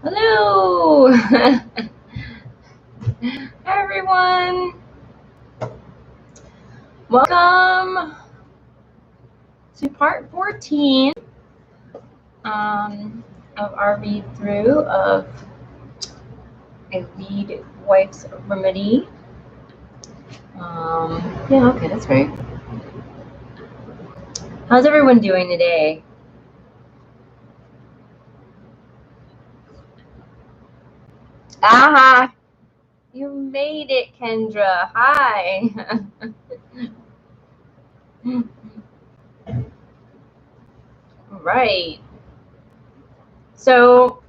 Hello! Hi everyone! Welcome to part 14 of our read through of a Weedwife's remedy. Yeah, okay, that's right. How's everyone doing today? Aha! You made it, Kendra. Hi! Right. So,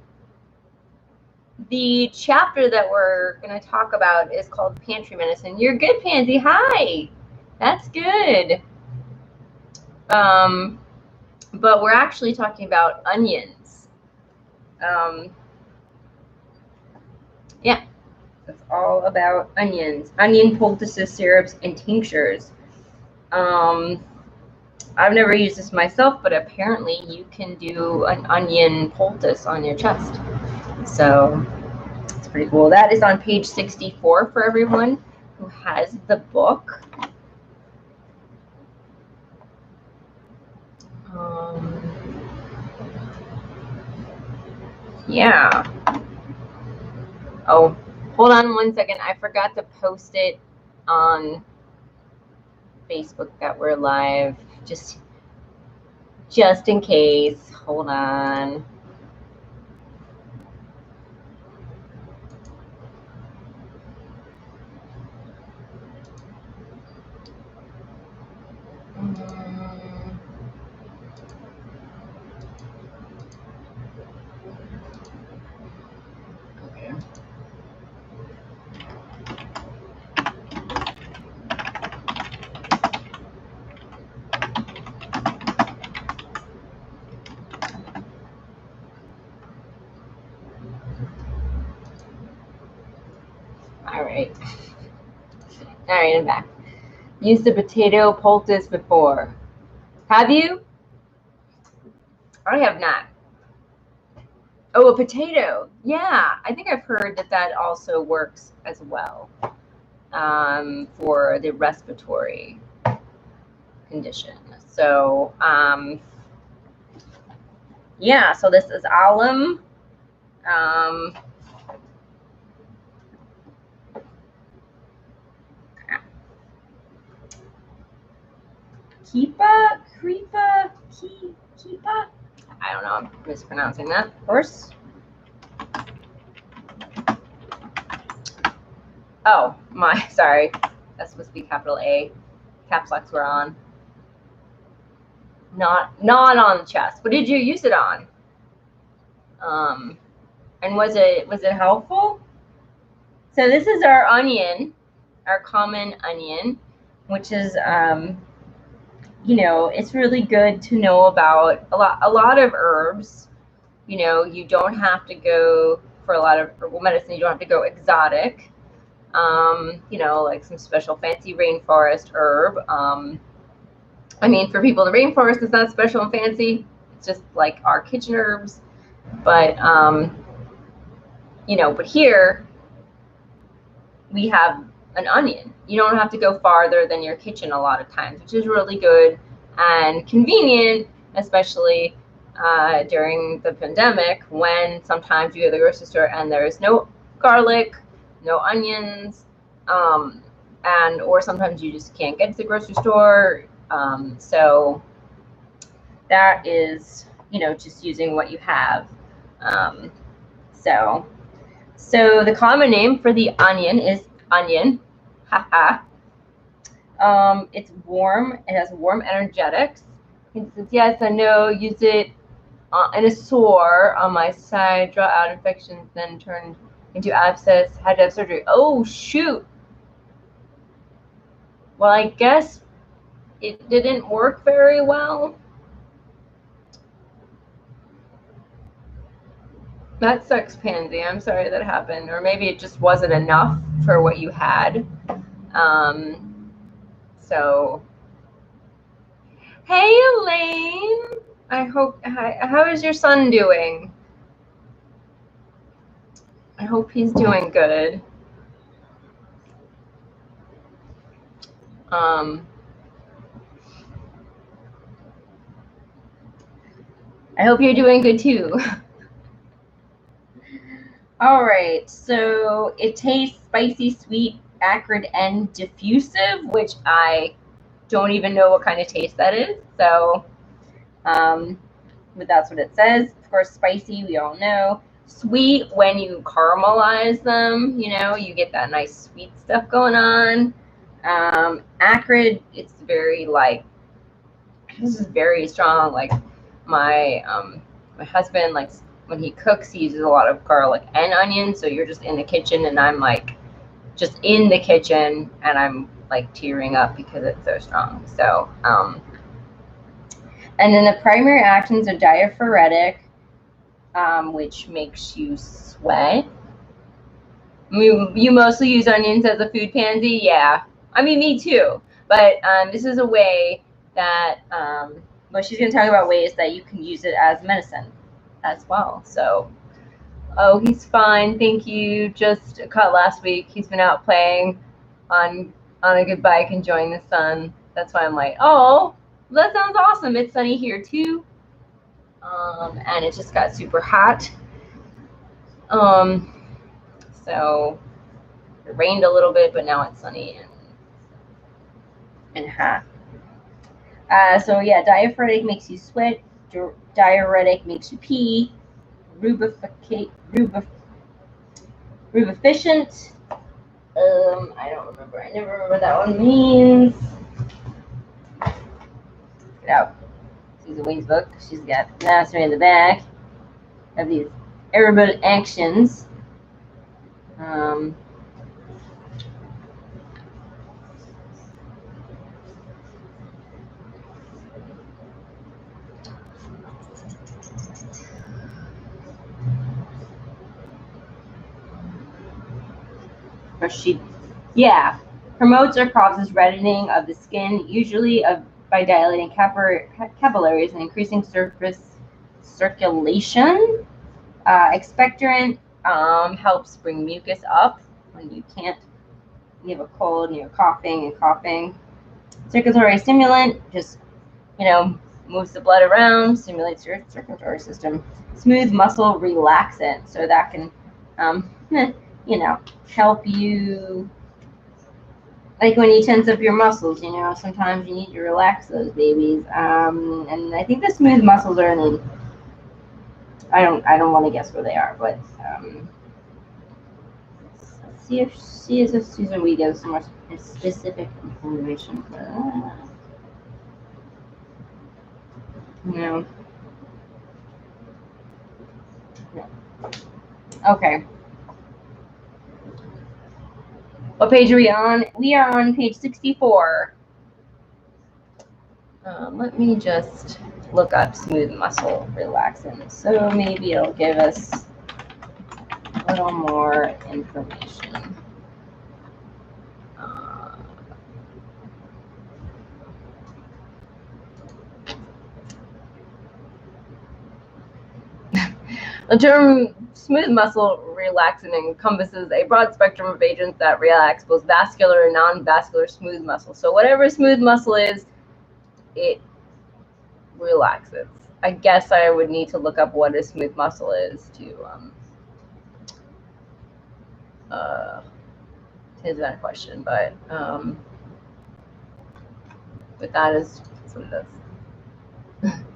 the chapter that we're going to talk about is called Pantry Medicine. You're good, Pansy. Hi! That's good. But we're actually talking about onions. Yeah, it's all about onions. Onion poultices, syrups, and tinctures. I've never used this myself, but apparently you can do an onion poultice on your chest. So it's pretty cool. That is on page 64 for everyone who has the book. Yeah. Oh, hold on one second. I forgot to post it on Facebook that we're live. Just in case. Hold on. Okay. All right. All right, I'm back. Used a potato poultice before. Have you? I have not. Oh, a potato. Yeah, I think I've heard that that also works as well for the respiratory condition. So, yeah, so this is alum. Keepa? I don't know, I'm mispronouncing that, of course. Oh, sorry. That's supposed to be capital A. Caps locks were on. Not on the chest. What did you use it on? And was it helpful? So this is our onion, our common onion, which is you know, it's really good to know about a lot of herbs. You know, you don't have to go for a lot of herbal medicine. You don't have to go exotic. You know, like some special fancy rainforest herb. I mean, for people in the rainforest, it's not special and fancy. It's just like our kitchen herbs. But you know, but here we have an onion. You don't have to go farther than your kitchen a lot of times, which is really good and convenient, especially during the pandemic when sometimes you go to the grocery store and there's no garlic, no onions, and or sometimes you just can't get to the grocery store. So that is, you know, just using what you have. So the common name for the onion is onion. Haha. It's warm. It has warm energetics. It says, yes, I know. Use it in a sore on my side. Draw out infections, then turned into abscess. Had to have surgery. Oh, shoot. Well, I guess it didn't work very well. That sucks, Pansy. I'm sorry that happened. Or maybe it just wasn't enough for what you had. So, hey, Elaine. I hope. How is your son doing? I hope he's doing good. I hope you're doing good too. All right, so it tastes spicy, sweet, acrid, and diffusive, which I don't even know what kind of taste that is. So, but that's what it says. Of course, spicy, we all know. Sweet, when you caramelize them, you know, you get that nice sweet stuff going on. Acrid, it's very like, this is very strong. Like my husband likes, when he cooks, he uses a lot of garlic and onion. So you're just in the kitchen, and I'm like just in the kitchen, and I'm like tearing up because it's so strong. So and then the primary actions are diaphoretic, which makes you sweat. You mostly use onions as a food pansy, yeah. I mean, me too. But this is a way that, well, she's going to talk about ways that you can use it as medicine as well. So, oh, he's fine, thank you. Just caught last week. He's been out playing on a good bike, enjoying the sun. That's why I'm like, oh, that sounds awesome. It's sunny here too, and it just got super hot. So it rained a little bit, but now it's sunny and hot. So yeah, diaphoretic makes you sweat. Diuretic makes you pee. Rubeficient. I don't remember. I never remember what that one means. Get out. Susan Wing's book. She's got mastery in the back of these herbal actions. Promotes or causes reddening of the skin, usually by dilating capillaries and increasing surface circulation. Expectorant helps bring mucus up when you have a cold and you're coughing. Circulatory stimulant, just, moves the blood around, stimulates your circulatory system. Smooth muscle relaxant, so that can, help you, like when you tense up your muscles, sometimes you need to relax those babies. And I think the smooth muscles are in, I don't want to guess where they are, but let's see if Susan Wee gives some more specific information for that. No. Okay. What page are we on? We are on page 64. Let me just look up smooth muscle relaxant. So maybe it'll give us a little more information. The term smooth muscle relaxant encompasses a broad spectrum of agents that relax both vascular and non-vascular smooth muscle. So whatever smooth muscle is, it relaxes. I guess I would need to look up what a smooth muscle is to answer that question. But that is what it does.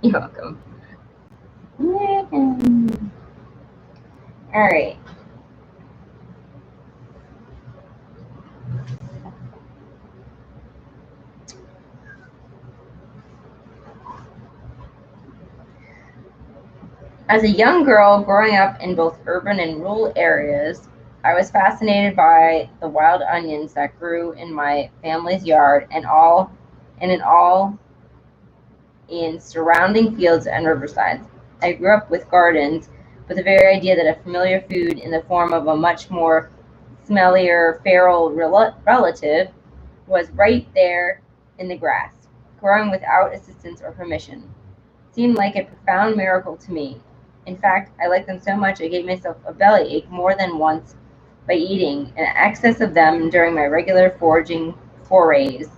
You're welcome. All right. As a young girl growing up in both urban and rural areas, I was fascinated by the wild onions that grew in my family's yard and in surrounding fields and riversides. I grew up with gardens, but the very idea that a familiar food in the form of a much more smellier feral relative was right there in the grass, growing without assistance or permission, seemed like a profound miracle to me. In fact, I liked them so much I gave myself a bellyache more than once by eating an excess of them during my regular foraging forays,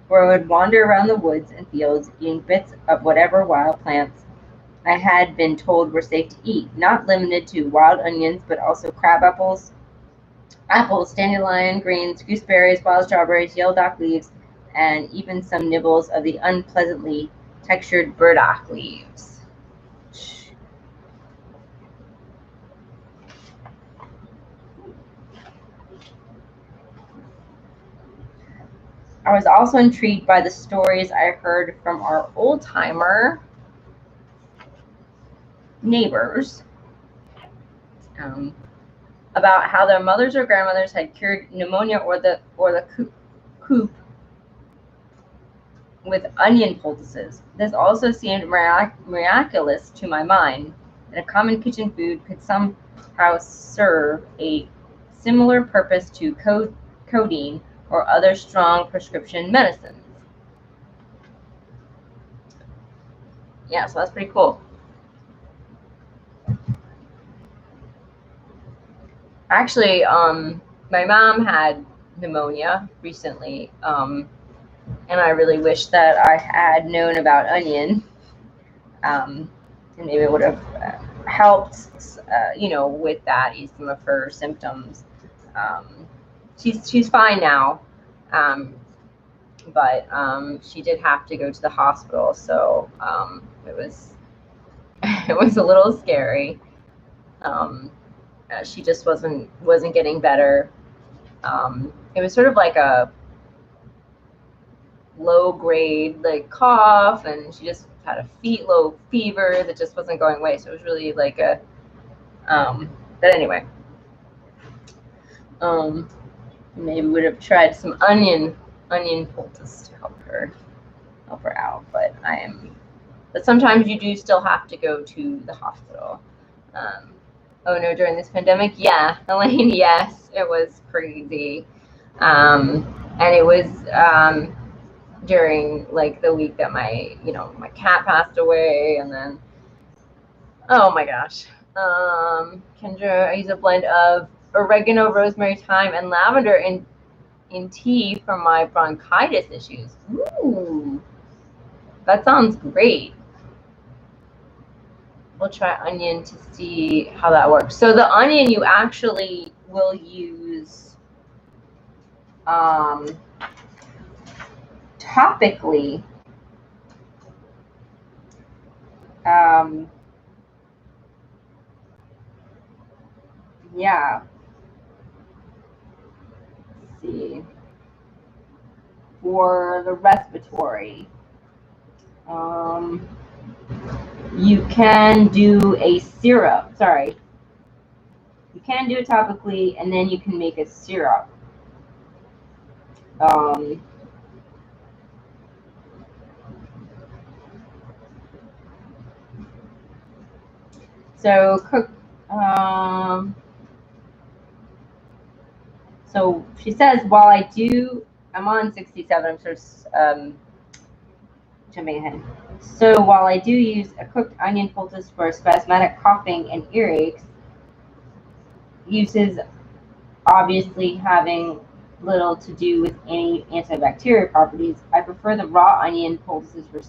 where I would wander around the woods and fields eating bits of whatever wild plants I had been told were safe to eat, not limited to wild onions, but also crab apples, dandelion greens, gooseberries, wild strawberries, yellow dock leaves, and even some nibbles of the unpleasantly textured burdock leaves. I was also intrigued by the stories I heard from our old-timer neighbors about how their mothers or grandmothers had cured pneumonia or the croup with onion poultices. This also seemed miraculous to my mind, that a common kitchen food could somehow serve a similar purpose to codeine or other strong prescription medicines. Yeah, so that's pretty cool. Actually, my mom had pneumonia recently, and I really wish that I had known about onion, and maybe it would have helped, with that, ease some of her symptoms. She's fine now, but she did have to go to the hospital, so it was it was a little scary. She just wasn't getting better. It was sort of like a low grade cough, and she just had a low fever that just wasn't going away. So it was really like a but anyway, maybe would have tried some onion poultice to help her out. But sometimes you do still have to go to the hospital. Oh no, during this pandemic, yeah, Elaine, yes, it was crazy. And it was during the week that my cat passed away, and then, oh my gosh, Kendra, I use a blend of oregano, rosemary, thyme, and lavender in tea for my bronchitis issues. Ooh, that sounds great. We'll try onion to see how that works. So the onion you actually will use topically. Yeah. Let's see. For the respiratory, you can do a syrup. Sorry. You can do it topically, and then you can make a syrup. So cook. So she says, while I'm on 67. I'm sort of jumping ahead. So while I do use a cooked onion poultice for spasmodic coughing and earaches, uses obviously having little to do with any antibacterial properties, I prefer the raw onion poultices for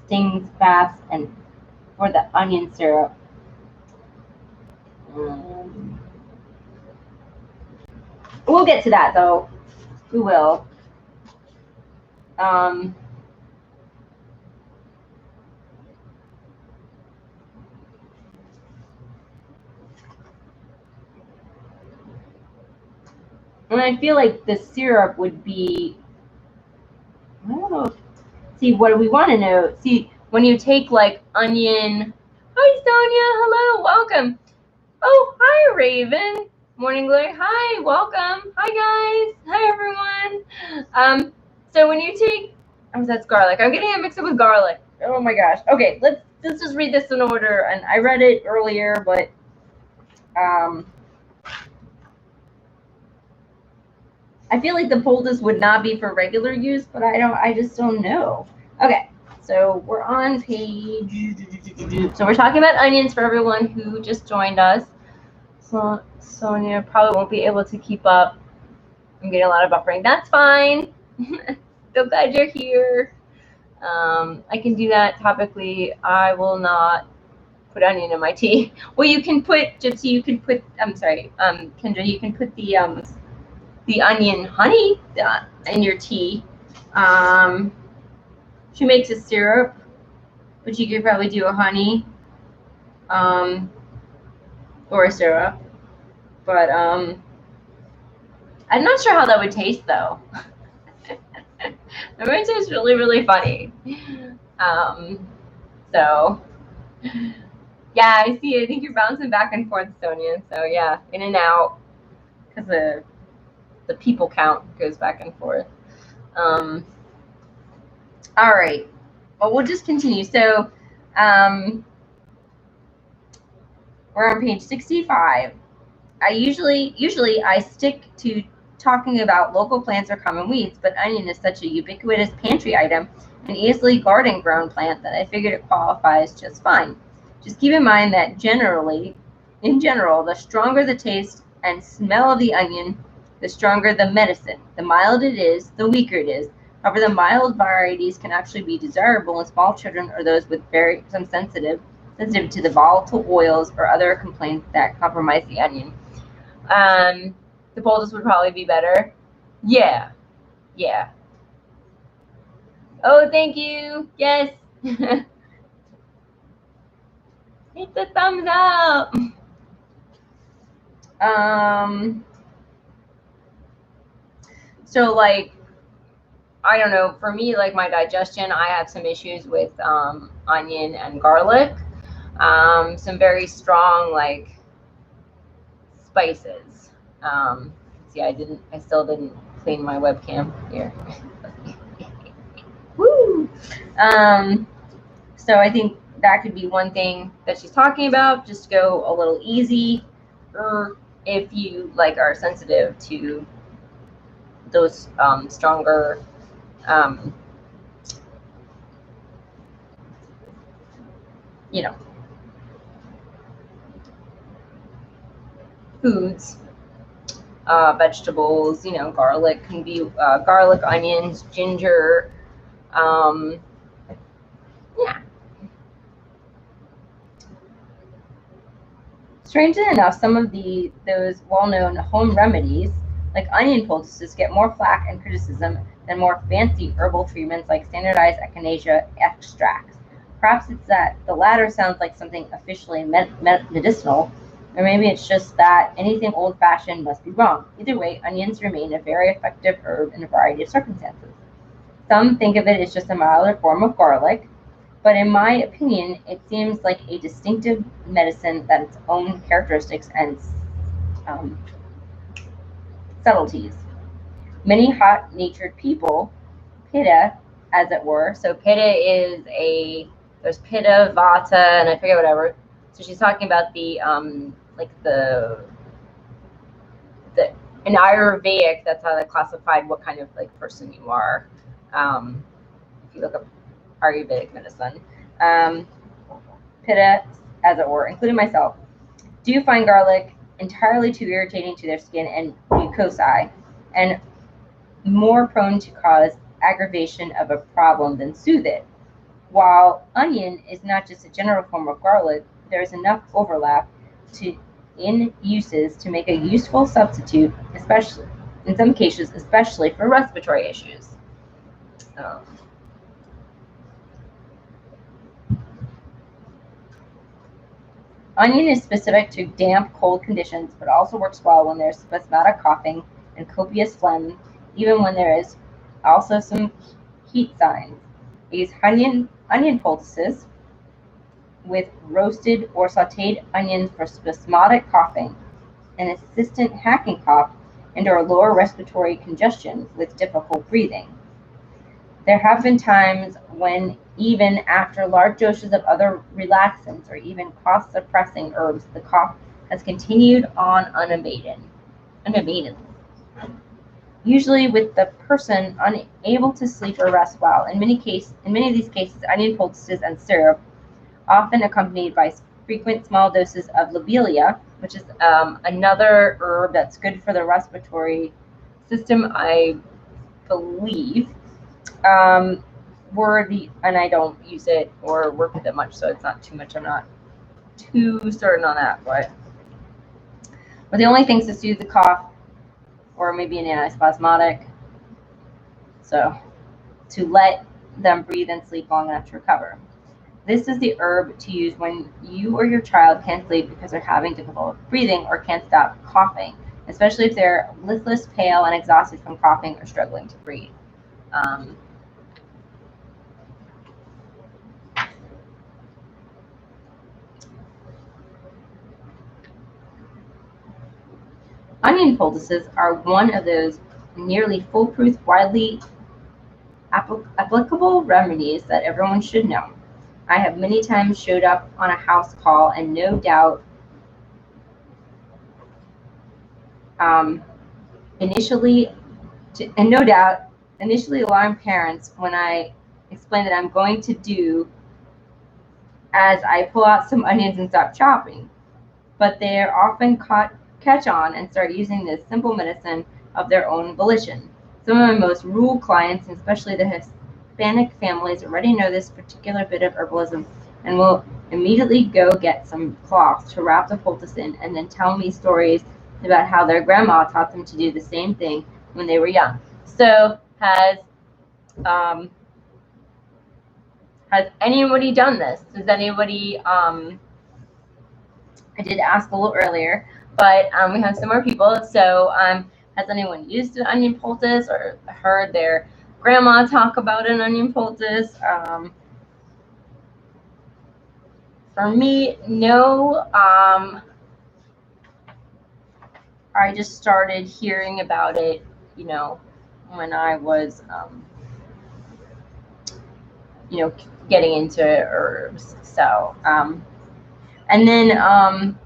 stings, baths, and for the onion syrup. We'll get to that, though. We will. And I feel like the syrup would be, I don't know. See, what we want to know, see, when you take onion, hi Sonia, hello, welcome. Oh, hi Raven, Morning Glory, hi, welcome, hi guys, hi everyone. So when you take, that's garlic. I'm getting it mixed up with garlic. Oh my gosh. Okay, let's just read this in order. And I read it earlier, but I feel like the poultice would not be for regular use, but I just don't know. Okay, So we're on page. So we're talking about onions for everyone who just joined us. So Sonia probably won't be able to keep up. I'm getting a lot of buffering. That's fine. So glad you're here. I can do that topically. I will not put onion in my tea. Well, you can put, Gypsy, you can put, I'm sorry, Kendra, you can put the onion honey in your tea. She makes a syrup, but you could probably do a honey or a syrup. But I'm not sure how that would taste, though. It might taste really, really funny. So, yeah, I see. I think you're bouncing back and forth, Sonia. So, yeah, in and out, because the people count goes back and forth. All right. Well, we'll just continue. So, we're on page 65. I usually I stick to talking about local plants or common weeds, but onion is such a ubiquitous pantry item, an easily garden grown plant, that I figured it qualifies just fine. Just keep in mind that in general, the stronger the taste and smell of the onion, the stronger the medicine. The milder it is, the weaker it is. However, the mild varieties can actually be desirable in small children or those with some sensitive to the volatile oils or other complaints that compromise the onion. The poultice would probably be better. Yeah. Oh, thank you. Yes. Hit the thumbs up. So like, I don't know, for me, like my digestion, I have some issues with onion and garlic. Some very strong like spices. See, I still didn't clean my webcam here. Woo! So I think that could be one thing that she's talking about. Just go a little easy, or if you like are sensitive to those stronger foods, vegetables. Garlic can be garlic, onions, ginger. Yeah. Strangely enough, some of those well-known home remedies, like onion poultices, get more flack and criticism than more fancy herbal treatments like standardized echinacea extracts. Perhaps it's that the latter sounds like something officially medicinal, or maybe it's just that anything old-fashioned must be wrong. Either way, onions remain a very effective herb in a variety of circumstances. Some think of it as just a milder form of garlic, but in my opinion, it seems like a distinctive medicine that its own characteristics and subtleties. Many hot-natured people, pitta, as it were. So pitta is there's pitta, vata, and I forget whatever. So she's talking about the in Ayurvedic, that's how they classified what kind of like person you are. If you look up Ayurvedic medicine, pitta, as it were, including myself, do find garlic entirely too irritating to their skin and mucosae, and more prone to cause aggravation of a problem than soothe it. While onion is not just a general form of garlic, there is enough overlap in uses to make a useful substitute, especially in some cases, especially for respiratory issues. Onion is specific to damp, cold conditions, but also works well when there's spasmodic coughing and copious phlegm, even when there is also some heat signs. Use onion poultices with roasted or sautéed onions for spasmodic coughing, an insistent hacking cough, and/or lower respiratory congestion with difficult breathing. There have been times when, even after large doses of other relaxants or even cough-suppressing herbs, the cough has continued on unabated. usually with the person unable to sleep or rest well. In many of these cases, onion poultices and syrup, often accompanied by frequent small doses of lobelia, which is another herb that's good for the respiratory system, I believe. And I don't use it or work with it much, so it's not too much. I'm not too certain on that, but the only things to soothe the cough, or maybe an antispasmodic, so to let them breathe and sleep long enough to recover. This is the herb to use when you or your child can't sleep because they're having difficulty breathing or can't stop coughing, especially if they're listless, pale, and exhausted from coughing or struggling to breathe. Onion poultices are one of those nearly foolproof, widely applicable remedies that everyone should know. I have many times showed up on a house call and no doubt initially alarmed parents when I explain that I'm going to do as I pull out some onions and stop chopping. But they often catch on and start using this simple medicine of their own volition. Some of my most rural clients, especially the Hispanic families, already know this particular bit of herbalism and will immediately go get some cloth to wrap the poultice in and then tell me stories about how their grandma taught them to do the same thing when they were young. So has anybody done this? Does anybody, I did ask a little earlier, but we have some more people. So has anyone used an onion poultice or heard their grandma talk about an onion poultice? For me, no. I just started hearing about it, when I was, getting into herbs. So, and then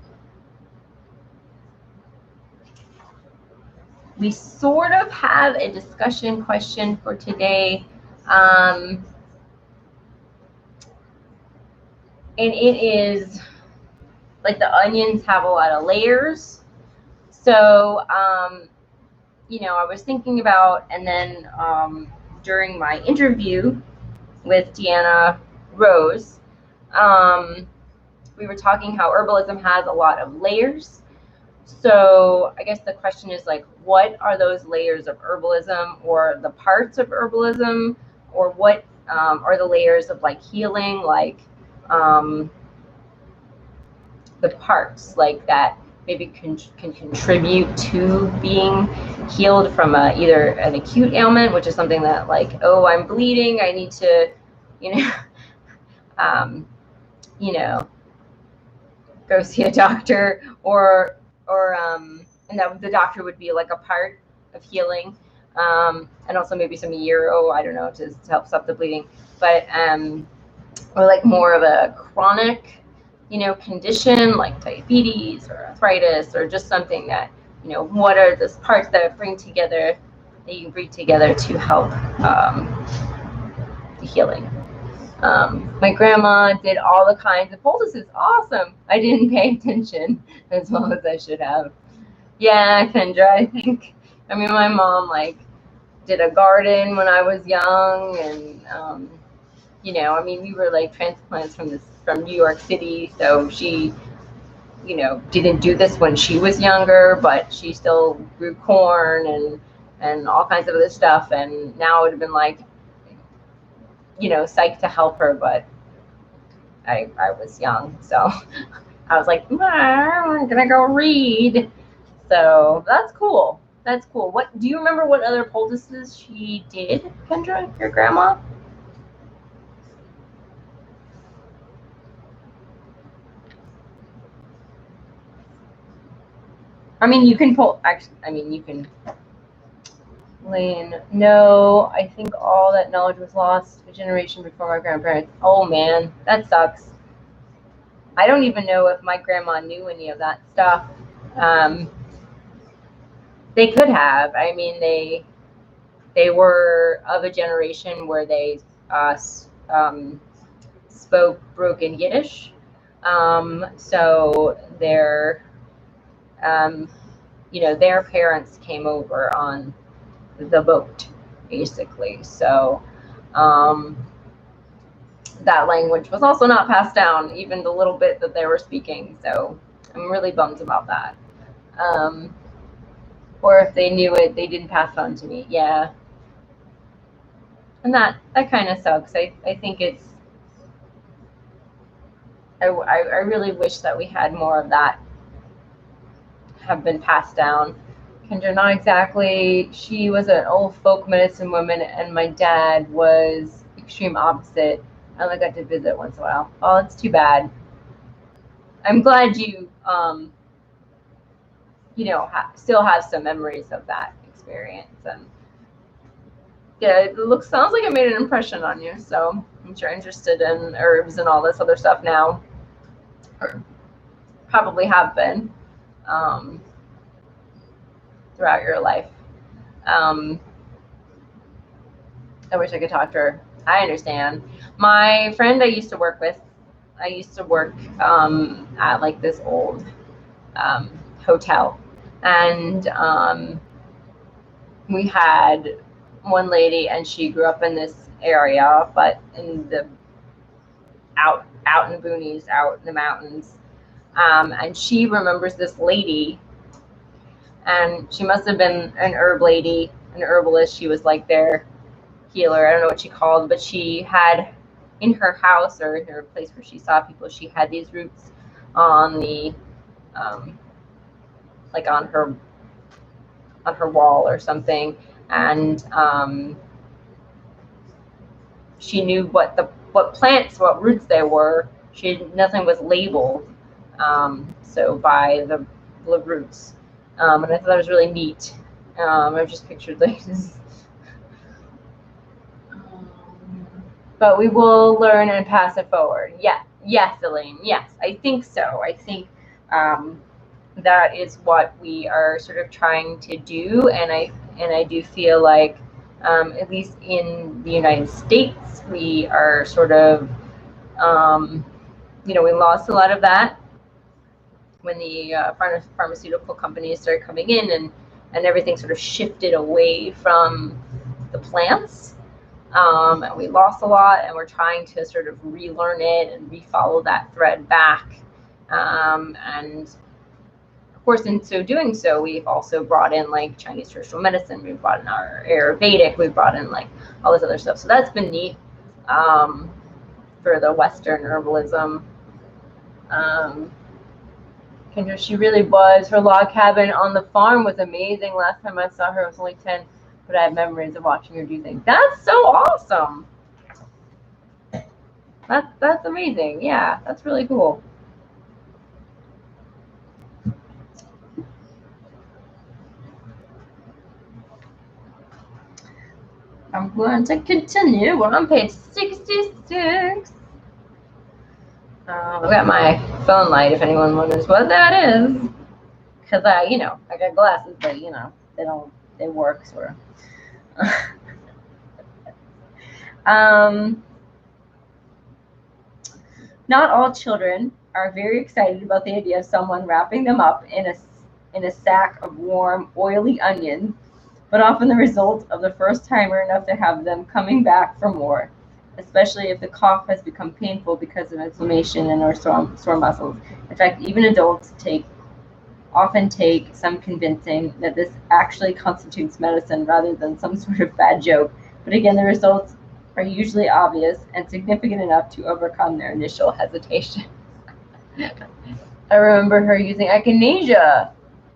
we sort of have a discussion question for today. And it is like the onions have a lot of layers. So, I was thinking about, and then during my interview with Deanna Rose, we were talking how herbalism has a lot of layers. So I guess the question is like, what are those layers of herbalism, or the parts of herbalism, or what are the layers of like healing, like the parts like that maybe can contribute to being healed from either an acute ailment, which is something that like, oh, I'm bleeding, I need to, go see a doctor, or and that the doctor would be like a part of healing, and also maybe some euro, I don't know, to help stop the bleeding, but or like more of a chronic condition like diabetes or arthritis, or just something that, what are the parts that you can bring together to help the healing. My grandma did all the kinds of poultices. Awesome. I didn't pay attention as well as I should have. Yeah, Kendra, I think. I mean, my mom did a garden when I was young, and we were like transplants from New York City, so she, didn't do this when she was younger, but she still grew corn and all kinds of other stuff, and now it would have been like, psyched to help her, but I was young, so I was like, I'm gonna go read. So that's cool. That's cool. What do you remember? What other poultices she did, Kendra, your grandma? I mean, you can pull. Actually, I mean, you can. Lane, no, I think all that knowledge was lost a generation before my grandparents. Oh man, that sucks. I don't even know if my grandma knew any of that stuff. They could have. I mean, they were of a generation where they spoke broken Yiddish. So their their parents came over on the boat, basically. So that language was also not passed down, even the little bit that they were speaking. So I'm really bummed about that. Or if they knew it, they didn't pass it on to me. Yeah. And that kind of sucks. I think it's, I really wish that we had more of that have been passed down. Kendra, not exactly. She was an old folk medicine woman, and my dad was extreme opposite. I only got to visit once in a while. Oh, it's too bad. I'm glad you, still have some memories of that experience. And yeah, it sounds like it made an impression on you. So I'm sure you're interested in herbs and all this other stuff now, or probably have been throughout your life. I wish I could talk to her. I understand. My friend I used to work at like this old hotel, and we had one lady, and she grew up in this area, but in the out in the boonies, out in the mountains. And she remembers this lady, and she must have been an herb lady, an herbalist. She was like their healer. I don't know what she called, but she had in her house, or in her place where she saw people, she had these roots on the like on her wall or something, and she knew what plants, what roots they were. Nothing was labeled, so by the roots, and I thought that was really neat. I've just pictured like this. But we will learn and pass it forward. Yeah, yes, Elaine. Yes, I think so. I think that is what we are sort of trying to do, and I do feel like, at least in the United States, we are sort of, we lost a lot of that when the pharmaceutical companies started coming in, and everything sort of shifted away from the plants. And we lost a lot, and we're trying to sort of relearn it and refollow that thread back. And of course, in so doing so, we've also brought in like Chinese traditional medicine. We've brought in our Ayurvedic. We've brought in like all this other stuff. So that's been neat for the Western herbalism. Kendra, she really was. Her log cabin on the farm was amazing. Last time I saw her, it was only 10. But I have memories of watching her do things. That's so awesome. That's amazing. Yeah, that's really cool. I'm going to continue. We're on page 66. I've got my phone light if anyone wonders what that is. Because I got glasses, but they work sort of. Not all children are very excited about the idea of someone wrapping them up in a sack of warm, oily onions, but often the result of the first timer enough to have them coming back for more, especially if the cough has become painful because of inflammation and or sore muscles. In fact, even adults often take some convincing that this actually constitutes medicine rather than some sort of bad joke. But again, the results are usually obvious and significant enough to overcome their initial hesitation. I remember her using echinacea.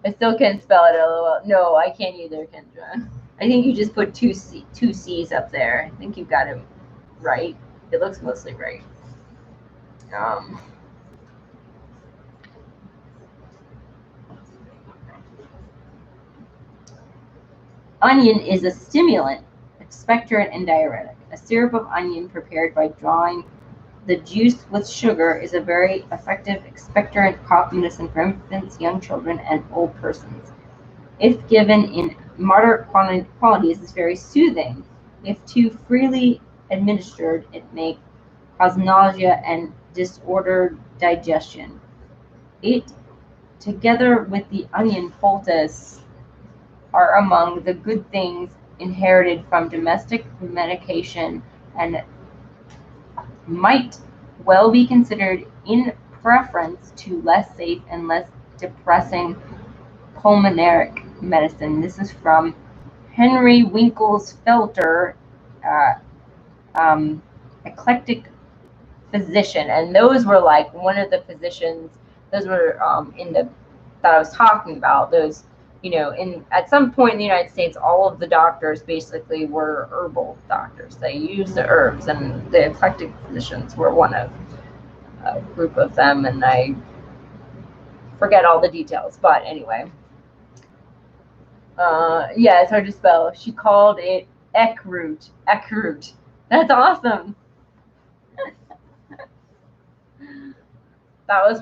I still can't spell it, LOL. No, I can't either, Kendra. I think you just put two C's up there. I think you got it right. It looks mostly right. Onion is a stimulant, expectorant, and diuretic. A syrup of onion prepared by drawing the juice with sugar is a very effective expectorant cough medicine for infants, young children, and old persons. If given in moderate quantities, is very soothing. If too freely administered, it may cause nausea and disordered digestion. It, together with the onion poultice, are among the good things inherited from domestic medication and might well be considered in preference to less safe and less depressing pulmonary medicine. This is from Henry Winkles Felter, uh, eclectic physician, and those were like one of the physicians. Those were in the that I was talking about. Those, you know, in at some point in the United States, all of the doctors basically were herbal doctors. They used the herbs, and the eclectic physicians were one of a group of them. And I forget all the details, but anyway, yeah, it's hard to spell. She called it ekroot. Ekroot. That's awesome. That was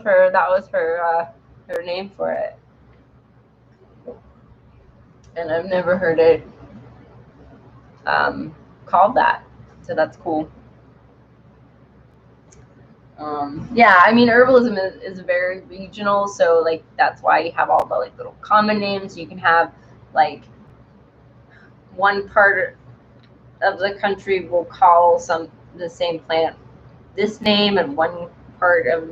her name for it, and I've never heard it called that, so that's cool. Yeah, I mean, herbalism is very regional, so like that's why you have all the like little common names. You can have like one part of the country will call the same plant this name, and one part of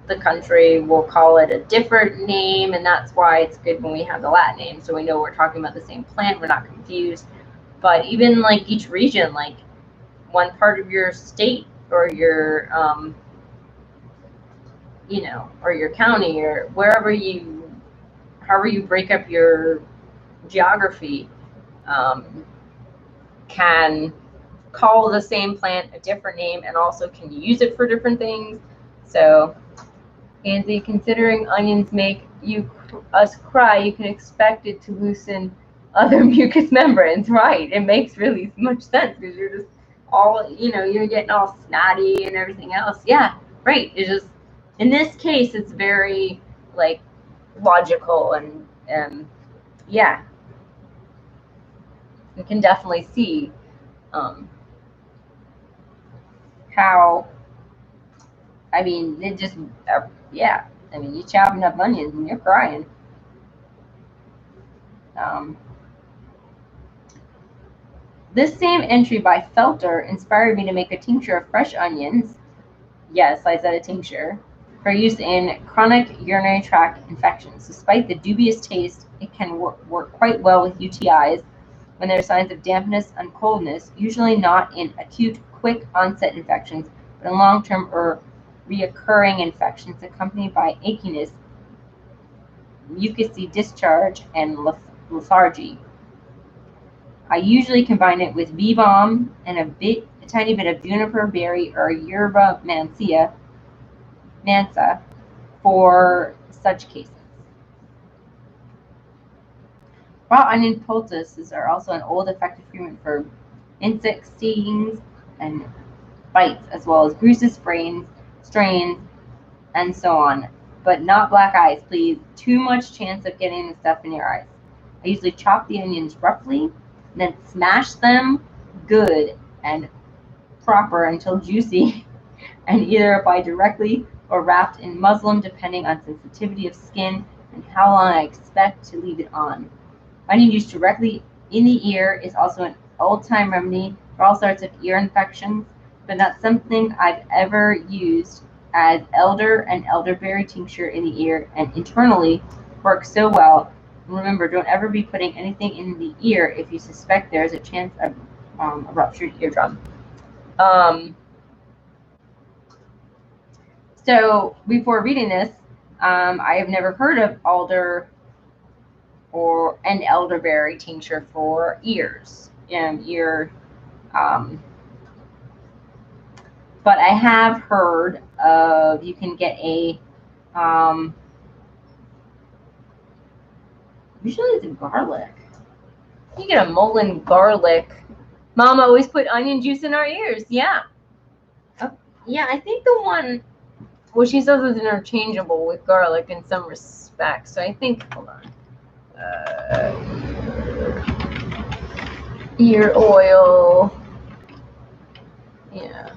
the country will call it a different name, and that's why it's good when we have the Latin name, so we know we're talking about the same plant, we're not confused. But even like each region, like one part of your state or your you know, or your county, or wherever you, however you break up your geography, can call the same plant a different name and also can use it for different things. So, Andy, considering onions make us cry, you can expect it to loosen other mucous membranes, right? It makes really much sense because you're just all, you know, you're getting all snotty and everything else. Yeah, right. It's just, in this case, it's very like logical, and yeah, you can definitely see how, I mean, it just, yeah, I mean, you're chopping up onions and you're crying. This same entry by Felter inspired me to make a tincture of fresh onions. Yes, I said a tincture. For use in chronic urinary tract infections. Despite the dubious taste, it can work quite well with UTIs when there are signs of dampness and coldness, usually not in acute, quick onset infections, but in long-term or reoccurring infections accompanied by achiness, mucousy discharge, and lethargy. I usually combine it with bee balm and a tiny bit of juniper berry or yerba mansa for such cases. Raw onion poultices are also an old effective treatment for insect stings and bites, as well as bruises, strains, and so on. But not black eyes, please. Too much chance of getting the stuff in your eyes. I usually chop the onions roughly, then smash them good and proper until juicy, and either apply directly or wrapped in muslin, depending on sensitivity of skin and how long I expect to leave it on. Onion juice directly in the ear is also an old-time remedy for all sorts of ear infections, but not something I've ever used, as elder and elderberry tincture in the ear and internally works so well. Remember, don't ever be putting anything in the ear if you suspect there is a chance of a ruptured eardrum. So before reading this, I have never heard of alder or an elderberry tincture for ears and but I have heard of, you can get a usually it's garlic. You get a mullein garlic. Mom always put onion juice in our ears. Yeah. Yeah, I think the one, well, she says it's interchangeable with garlic in some respects. So I think, hold on. Ear oil. Yeah.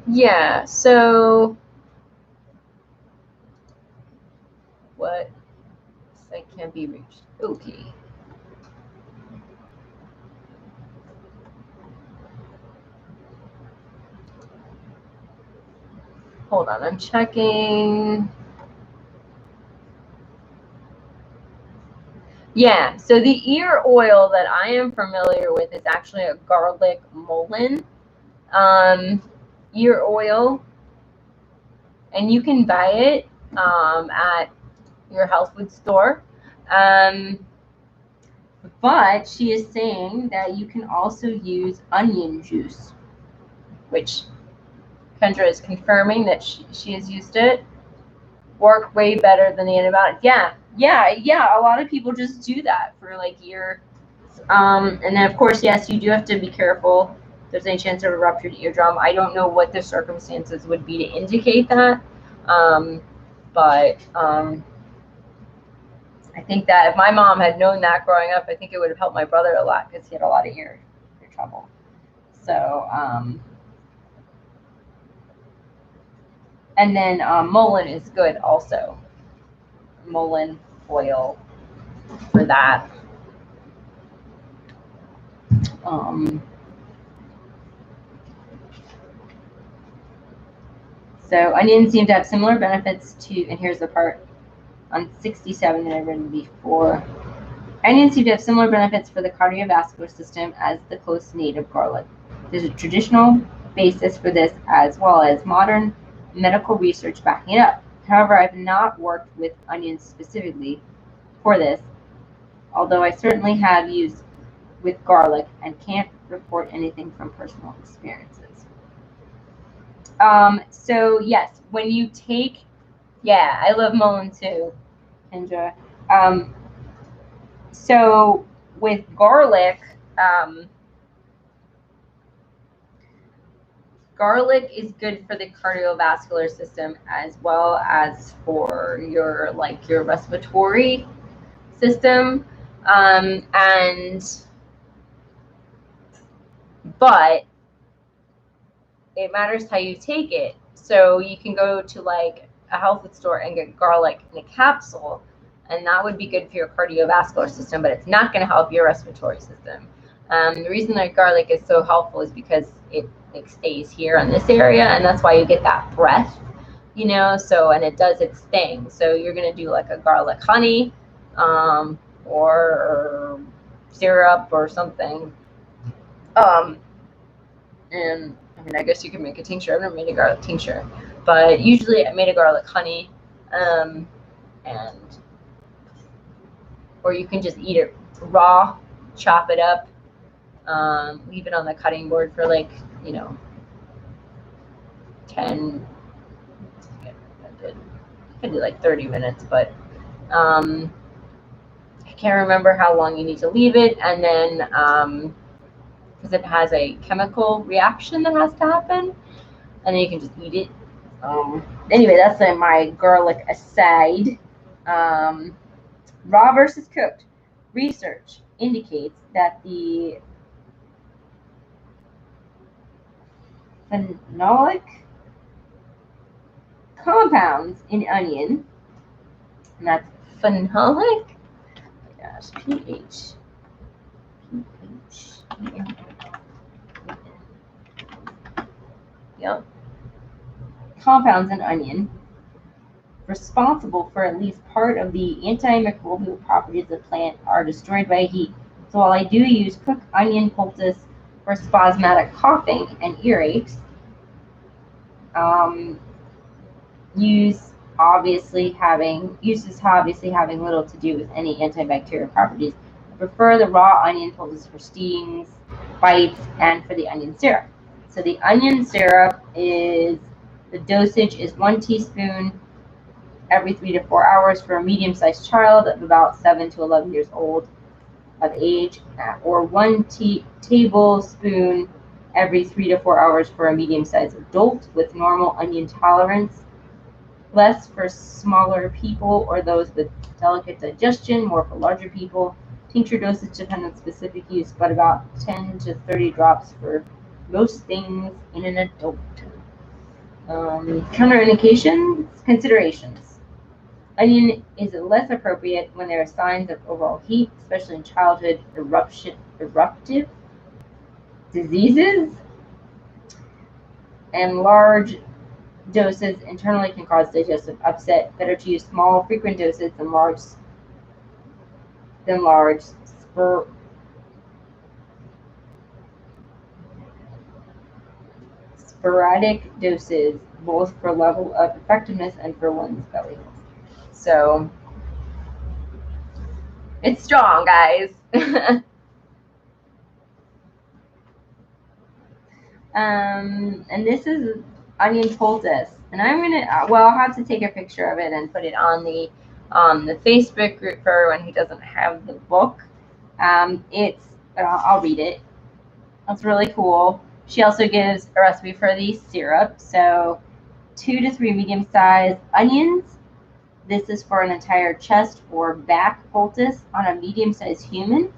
Yeah, so what site can be reached? Okay. Hold on, I'm checking. Yeah, so the ear oil that I am familiar with is actually a garlic mullein ear oil, and you can buy it at your health food store. But she is saying that you can also use onion juice, which Kendra is confirming that she has used it. Work way better than the antibiotic. Yeah. A lot of people just do that for like ear. And then of course, yes, you do have to be careful. There's any chance of a ruptured eardrum. I don't know what the circumstances would be to indicate that. But I think that if my mom had known that growing up, I think it would have helped my brother a lot because he had a lot of ear trouble. So, and then mullein is good also. Mullein oil for that. So onions seem to have similar benefits to, and here's the part on 67 that I've written before. Onions seem to have similar benefits for the cardiovascular system as the close native garlic. There's a traditional basis for this as well as modern medical research backing it up. However, I've not worked with onions specifically for this, although I certainly have used with garlic and can't report anything from personal experiences. So yes, when you take, yeah, I love mullein too, Kendra. So with garlic, garlic is good for the cardiovascular system as well as for your respiratory system, but it matters how you take it. So you can go to like a health food store and get garlic in a capsule, and that would be good for your cardiovascular system, but it's not going to help your respiratory system. The reason that garlic is so helpful is because it stays here in this area, and that's why you get that breath, you know. So, and it does its thing. So you're going to do like a garlic honey, or syrup or something. And I mean, I guess you could make a tincture. I've never made a garlic tincture, but usually I made a garlic honey, and or you can just eat it raw, chop it up, leave it on the cutting board for like 10. I did like 30 minutes, but I can't remember how long you need to leave it, and then because it has a chemical reaction that has to happen, and then you can just eat it. Anyway, that's my garlic aside. Raw versus cooked. Research indicates that the phenolic compounds in onion, and that's phenolic. Oh my gosh, pH. Yep. Compounds in onion responsible for at least part of the antimicrobial properties of the plant are destroyed by heat. So while I do use cooked onion poultice for spasmodic coughing and earaches, uses obviously having little to do with any antibacterial properties. I prefer the raw onion poultice for stings, bites, and for the onion syrup. So the onion syrup the dosage is 1 teaspoon every 3 to 4 hours for a medium-sized child of about 7 to 11 years old of age, or 1 tablespoon every 3 to 4 hours for a medium-sized adult with normal onion tolerance. less for smaller people or those with delicate digestion, more for larger people. Tincture dosage depend on specific use, but about 10 to 30 drops for most things in an adult. Counterindications, considerations. Onion is less appropriate when there are signs of overall heat, especially in childhood eruptive diseases, and large doses internally can cause digestive upset. Better to use small, frequent doses than large sporadic doses, both for level of effectiveness and for one's belly. So it's strong, guys. And this is onion poultice, and I'm gonna I'll have to take a picture of it and put it on the Facebook group for everyone who doesn't have the book. I'll read it. It's really cool. She also gives a recipe for the syrup. So 2 to 3 medium-sized onions. This is for an entire chest or back poultice on a medium-sized human,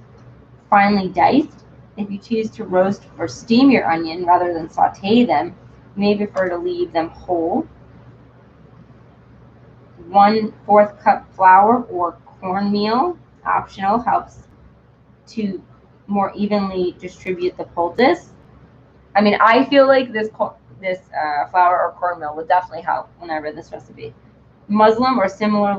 finely diced. If you choose to roast or steam your onion rather than saute them, you may prefer to leave them whole. 1/4 cup flour or cornmeal, optional, helps to more evenly distribute the poultice. I mean, I feel like this flour or cornmeal would definitely help when I read this recipe. Muslin or similar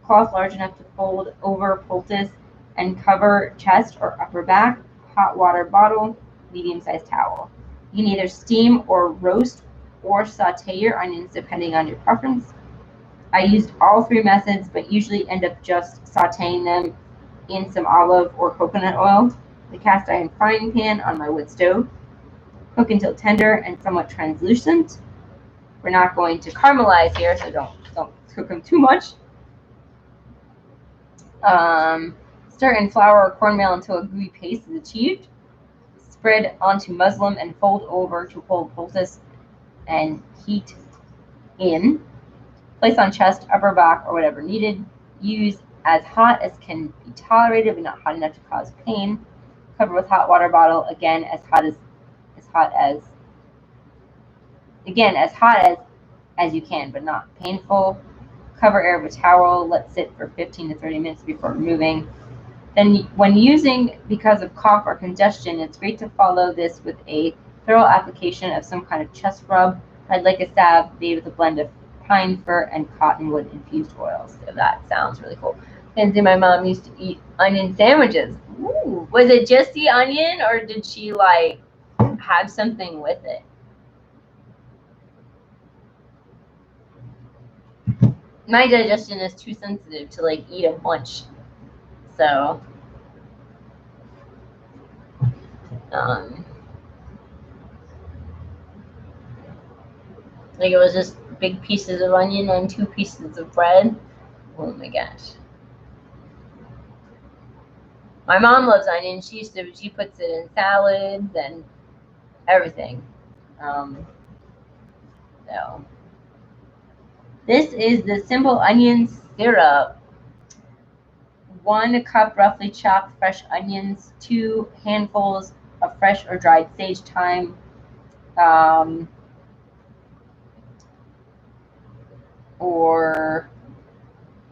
cloth large enough to fold over poultice and cover chest or upper back. Hot water bottle, medium-sized towel. You can either steam or roast or saute your onions depending on your preference. I used all 3 methods, but usually end up just sauteing them in some olive or coconut oil. The cast iron frying pan on my wood stove. Cook until tender and somewhat translucent. We're not going to caramelize here, so don't cook them too much. Stir in flour or cornmeal until a gooey paste is achieved. Spread onto muslin and fold over to hold poultice and heat in. Place on chest, upper back, or whatever needed. Use as hot as can be tolerated, but not hot enough to cause pain. Cover with hot water bottle, again as hot as you can, but not painful. Cover air with towel. Let sit for 15 to 30 minutes before removing. Then, when using because of cough or congestion, it's great to follow this with a thorough application of some kind of chest rub. I'd like a salve made with a blend of pine fir and cottonwood infused oils. So that sounds really cool. And my mom used to eat onion sandwiches. Ooh. Was it just the onion, or did she like have something with it? My digestion is too sensitive to like eat a bunch. So like it was just big pieces of onion and 2 pieces of bread. Oh my gosh. My mom loves onion. She puts it in salads and everything. So this is the simple onion syrup. 1 cup roughly chopped fresh onions, 2 handfuls of fresh or dried sage thyme, or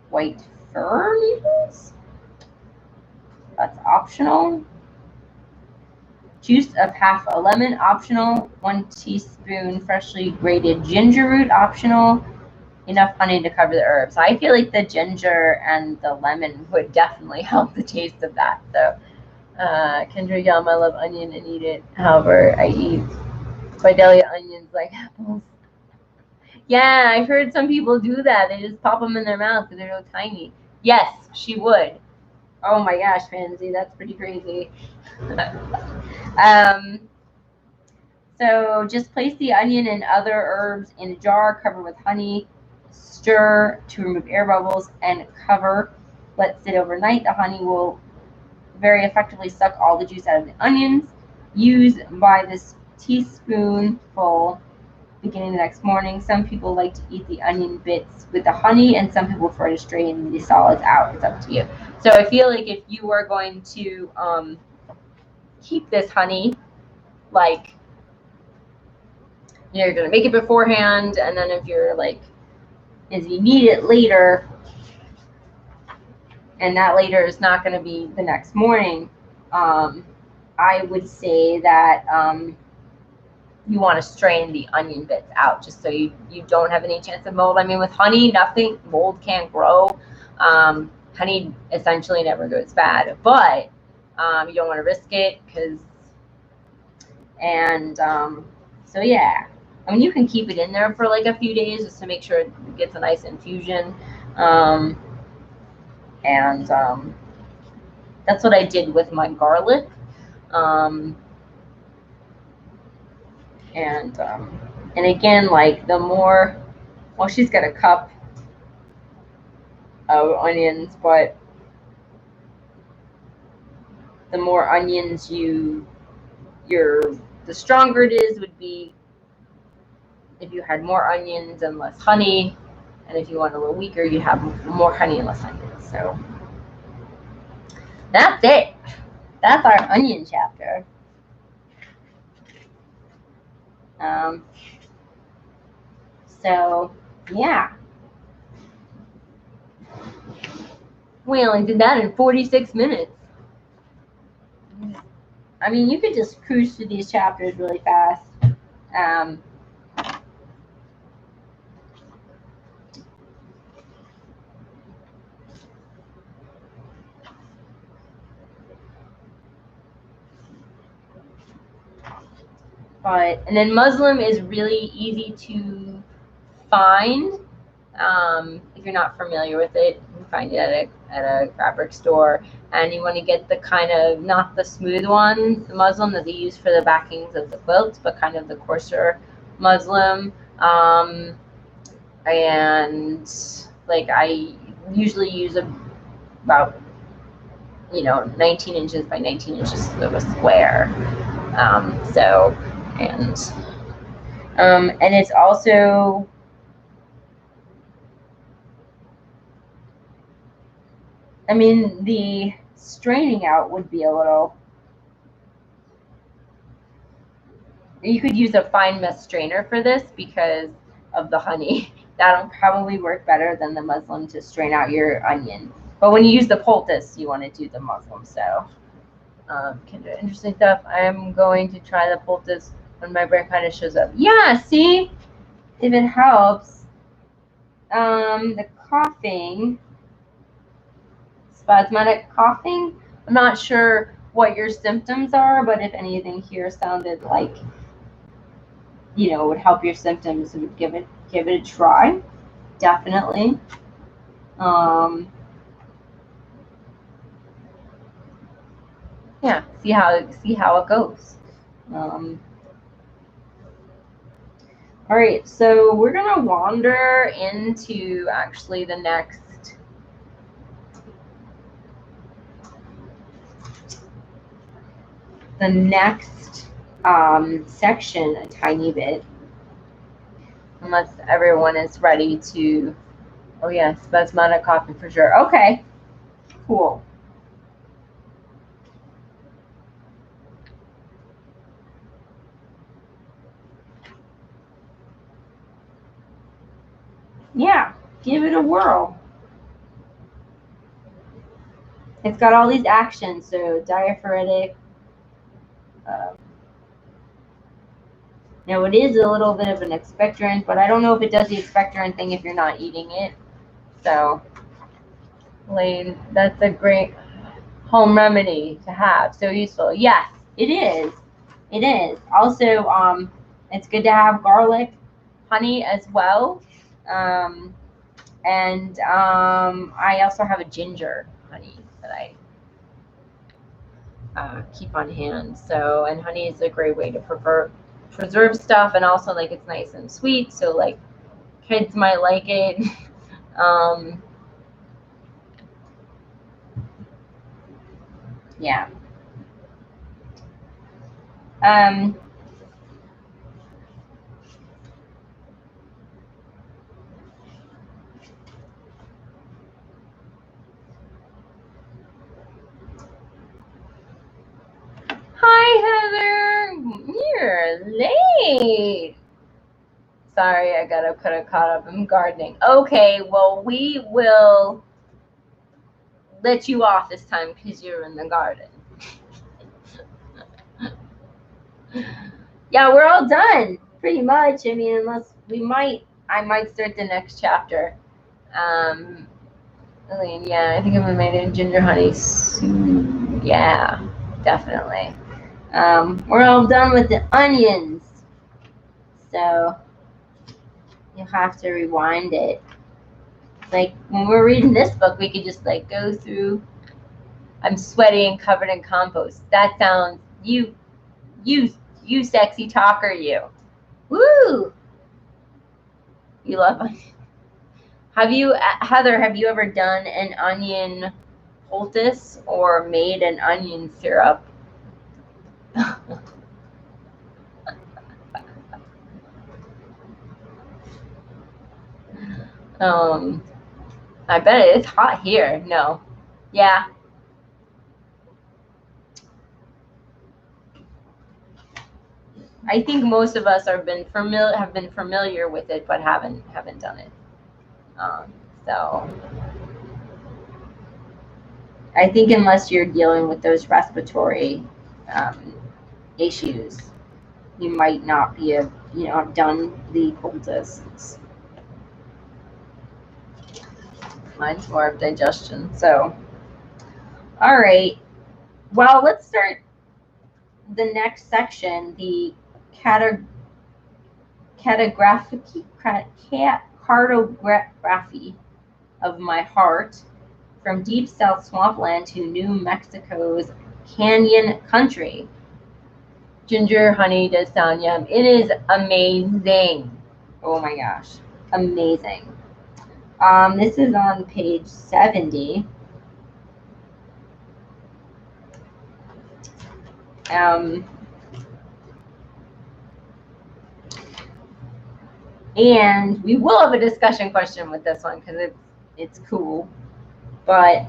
white fir needles. That's optional. Juice of half a lemon, optional. 1 teaspoon freshly grated ginger root, optional. Enough honey to cover the herbs. I feel like the ginger and the lemon would definitely help the taste of that. So, Kendra Yum, I love onion and eat it. However, I eat Vidalia onions like apples. Yeah, I've heard some people do that. They just pop them in their mouth because they're so tiny. Yes, she would. Oh my gosh, Pansy, that's pretty crazy. So just place the onion and other herbs in a jar, cover with honey, stir to remove air bubbles, and cover. Let sit overnight. The honey will very effectively suck all the juice out of the onions. Use by this teaspoonful beginning the next morning. Some people like to eat the onion bits with the honey, and some people prefer to strain the solids out. It's up to you. So I feel like if you are going to keep this honey, like, you know, you're going to make it beforehand, and then if you're like, if you need it later, and that later is not going to be the next morning, I would say that you want to strain the onion bits out just so you don't have any chance of mold. I mean, with honey, nothing, mold can't grow. Honey essentially never goes bad, but you don't want to risk it because, and so yeah. I mean, you can keep it in there for like a few days just to make sure it gets a nice infusion. That's what I did with my garlic. And again, like, the more, well, she's got a cup of onions, but the more onions the stronger it is would be if you had more onions and less honey, and if you want a little weaker, you have more honey and less onions. So that's it. That's our onion chapter. So yeah, we only did that in 46 minutes. I mean, you could just cruise through these chapters really fast. And then muslin is really easy to find. If you're not familiar with it, you can find it at a fabric store, and you want to get the kind of, not the smooth one, the muslin that they use for the backings of the quilts, but kind of the coarser muslin. And like, I usually use about, 19 inches by 19 inches of a square. And it's also, I mean, the straining out would be a little, you could use a fine mesh strainer for this because of the honey. That'll probably work better than the muslin to strain out your onion. But when you use the poultice, you want to do the muslin. So, interesting stuff. I'm going to try the poultice when my brain kind of shows up. Yeah, see if it helps. The coughing, spasmodic coughing. I'm not sure what your symptoms are, but if anything here sounded like, would help your symptoms, would give it a try, definitely. Yeah, see how it goes. All right, so we're gonna wander into actually the next section a tiny bit, unless everyone is ready to. Oh yeah, spasmodic coughing for sure. Okay, cool. Yeah, give it a whirl. It's got all these actions, so diaphoretic. Now it is a little bit of an expectorant, but I don't know if it does the expectorant thing if you're not eating it. So, Lane, that's a great home remedy to have. So useful. Yes, it is. It is. Also, it's good to have garlic, honey as well. And I also have a ginger honey that I keep on hand. So, and honey is a great way to preserve stuff, and also, like, it's nice and sweet, so like kids might like it. Yeah. right. Sorry, I got caught up in gardening. Okay, well, we will let you off this time because you're in the garden. Yeah, we're all done pretty much. I mean, unless I might start the next chapter. Yeah, I think I'm gonna make it ginger honey soon. Yeah, definitely. We're all done with the onions, so you'll have to rewind it. Like when we're reading this book, we could just like go through. I'm sweaty and covered in compost. That sounds you sexy talker, you. Woo! You love onions. Have you, Heather? Have you ever done an onion poultice or made an onion syrup? I bet it's hot here. No, yeah. I think most of us have been familiar with it, but haven't done it. So I think unless you're dealing with those respiratory issues, you might not be have done the poultice. Mine's more of digestion. So, all right. Well, let's start the next section, the cartography of my heart, from deep south swampland to New Mexico's canyon country. Ginger honey does sound yum. It is amazing. Oh my gosh, amazing. This is on page 70. And we will have a discussion question with this one because it's cool. But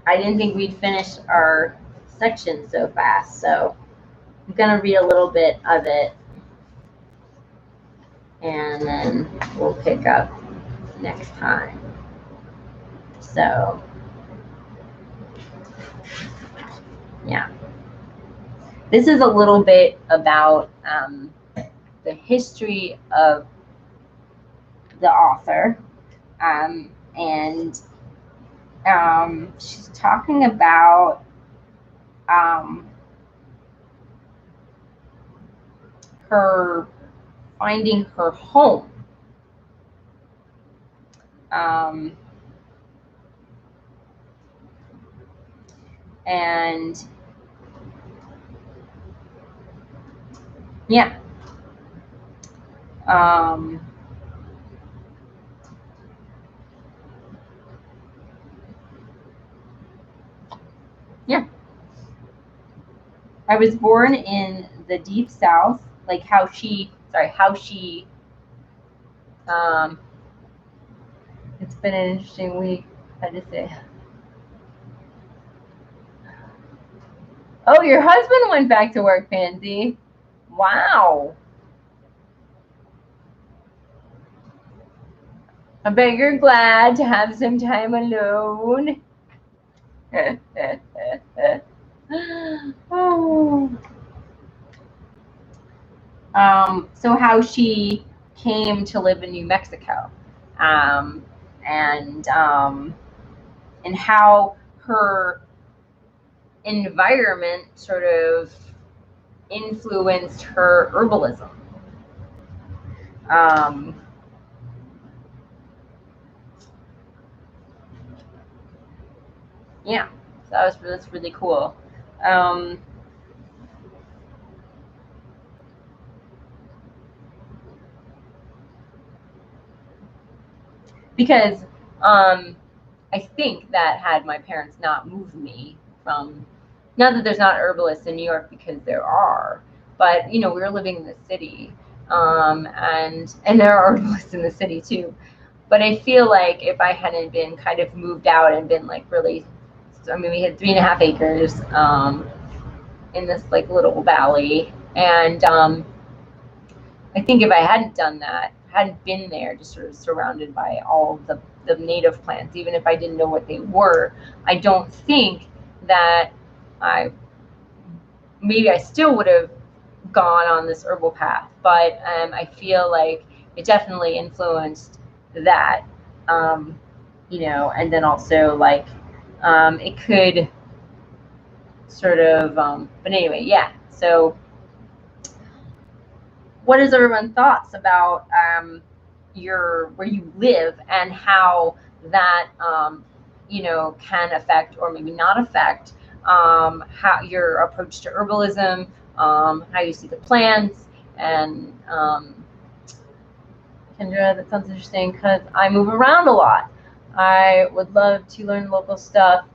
I didn't think we'd finish our section so fast. So I'm going to read a little bit of it. And then we'll pick up next time. So, yeah. This is a little bit about the history of the author. And she's talking about her finding her home. And yeah. Yeah. I was born in the deep south, like how she it's been an interesting week, I just say. Oh, your husband went back to work, Pansy. Wow. I bet you're glad to have some time alone. Oh. So how she came to live in New Mexico, and how her environment sort of influenced her herbalism. Yeah, so that's really cool. Because I think that had my parents not moved me from, not that there's not herbalists in New York, because there are, but we were living in the city, and there are herbalists in the city too. But I feel like if I hadn't been kind of moved out and been like really, we had 3.5 acres in this like little valley, and I think if I hadn't done that, hadn't been there, just sort of surrounded by all of the native plants, even if I didn't know what they were, I don't think that maybe I still would have gone on this herbal path, but I feel like it definitely influenced that, you know, and then also like it could sort of, but anyway, yeah. So what is everyone's thoughts about where you live and how that you know, can affect or maybe not affect how your approach to herbalism, how you see the plants, and Kendra, that sounds interesting because I move around a lot. I would love to learn local stuff.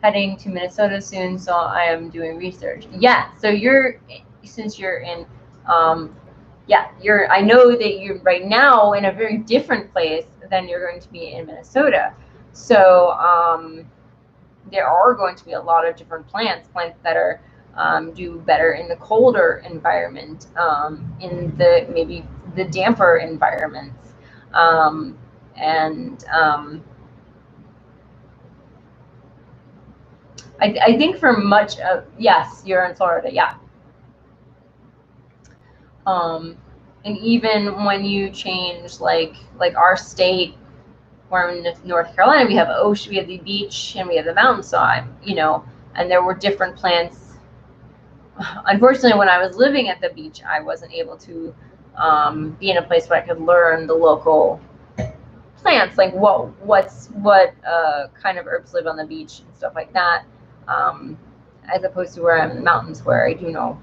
Heading to Minnesota soon, so I am doing research. Yeah, so since you're in, yeah, I know that you're right now in a very different place than you're going to be in Minnesota. So there are going to be a lot of different plants that are do better in the colder environment, in the maybe the damper environments, and I think for much of, yes, you're in Florida, yeah. And even when you change, like our state, where in North Carolina, we have ocean, we have the beach, and we have the mountainside, you know, and there were different plants. Unfortunately, when I was living at the beach, I wasn't able to be in a place where I could learn the local plants, like what kind of herbs live on the beach and stuff like that, as opposed to where I'm in the mountains, where I do know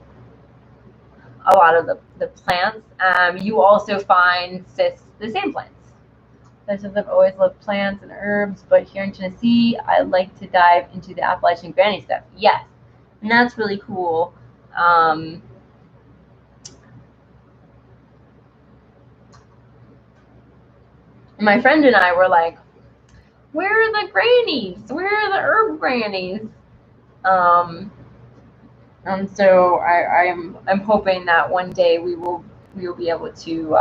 a lot of the plants. You also find the same plants. I've always loved plants and herbs, but here in Tennessee, I like to dive into the Appalachian granny stuff. Yes, and that's really cool. My friend and I were like, where are the grannies? Where are the herb grannies? And so I'm hoping that one day we will be able to.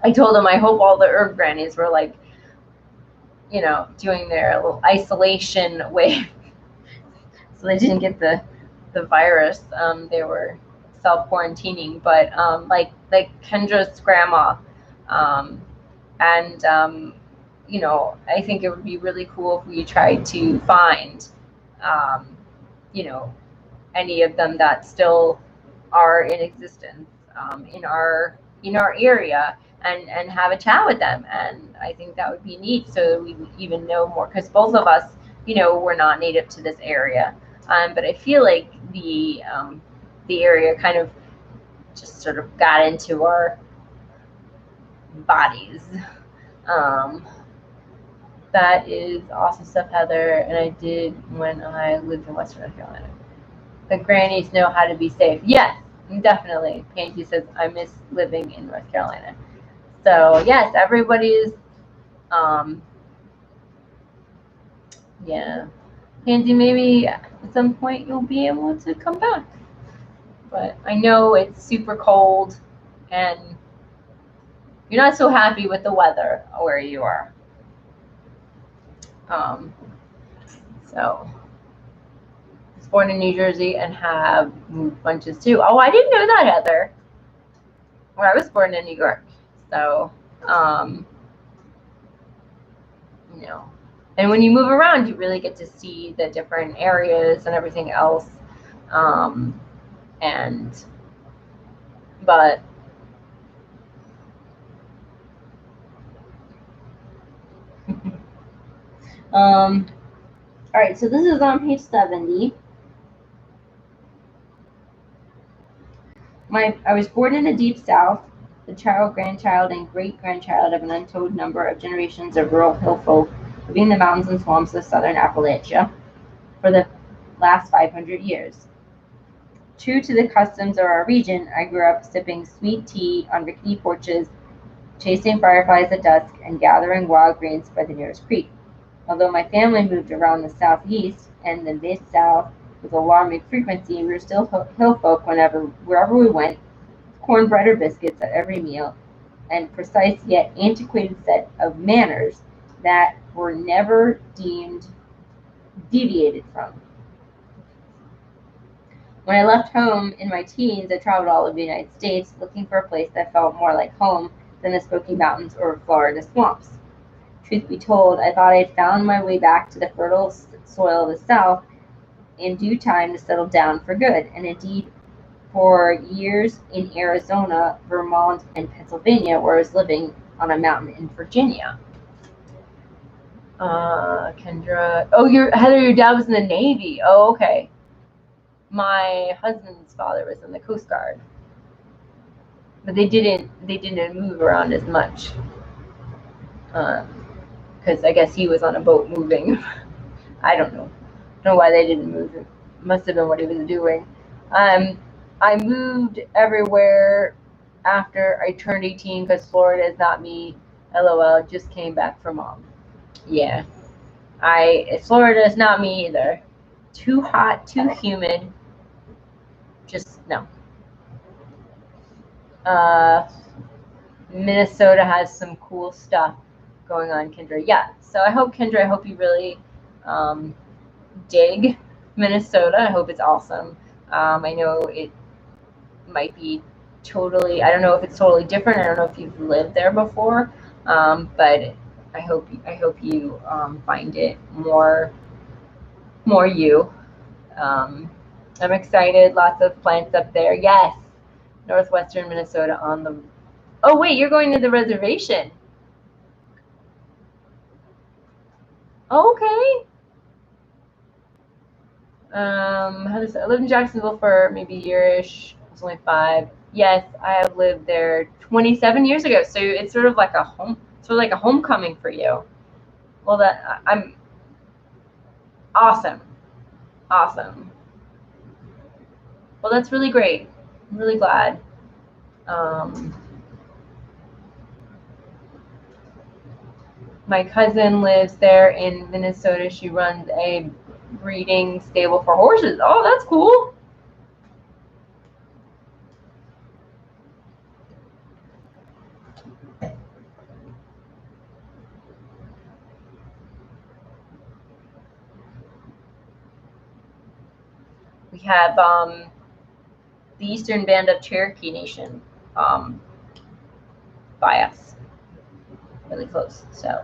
I told him I hope all the herb grannies were like, you know, doing their little isolation way, so they didn't get the virus. They were self-quarantining, but like Kendra's grandma, and you know, I think it would be really cool if we tried to find, you know, any of them that still are in existence in our area, and have a chat with them. And I think that would be neat, so that we even know more, because both of us, you know, we're not native to this area, but I feel like the area kind of just sort of got into our bodies. That is awesome stuff, Heather, and I did when I lived in Western North Carolina. The grannies know how to be safe. Yes, definitely. Pansy says, I miss living in North Carolina. So yes, everybody's, yeah. Pansy, maybe at some point you'll be able to come back. But I know it's super cold, and you're not so happy with the weather where you are. So I was born in New Jersey and have moved bunches too. Oh, I didn't know that, Heather. Where I was born in New York. So, you know, and when you move around, you really get to see the different areas and everything else. But all right, so this is on page 70. I was born in the deep south, the child, grandchild, and great-grandchild of an untold number of generations of rural hill folk living in the mountains and swamps of southern Appalachia for the last 500 years. True to the customs of our region, I grew up sipping sweet tea on rickety porches, chasing fireflies at dusk, and gathering wild greens by the nearest creek. Although my family moved around the southeast and the mid-south with alarming frequency, we were still hill folk wherever we went, cornbread or biscuits at every meal, and precise yet antiquated set of manners that were never deviated from. When I left home in my teens, I traveled all over the United States looking for a place that felt more like home than the Smoky Mountains or Florida swamps. Truth be told, I thought I had found my way back to the fertile soil of the South in due time to settle down for good, and indeed for years in Arizona, Vermont, and Pennsylvania, where I was living on a mountain in Virginia. Kendra. Oh, Heather, your dad was in the Navy. Oh, okay. My husband's father was in the Coast Guard. But they didn't move around as much. Because I guess he was on a boat moving. I don't know. Don't know why they didn't move. It must have been what he was doing. I moved everywhere after I turned 18 because Florida is not me. LOL, just came back from mom. Yeah. Florida is not me either. Too hot, too humid. Just no. Minnesota has some cool stuff going on, Kendra. Yeah. So I hope, Kendra, I hope you really dig Minnesota. I hope it's awesome. I know it might be totally, I don't know if it's totally different. I don't know if you've lived there before, but I hope you find it more you. I'm excited. Lots of plants up there. Yes, northwestern Minnesota on the. Oh wait, you're going to the reservation. Okay. I lived in Jacksonville for maybe a year-ish. I was only 5. Yes, I have lived there 27 years ago. So it's sort of like a homecoming for you. Well, I'm awesome. Awesome. Well, that's really great. I'm really glad. My cousin lives there in Minnesota. She runs a breeding stable for horses. Oh, that's cool. We have the Eastern Band of Cherokee Nation by us, really close. So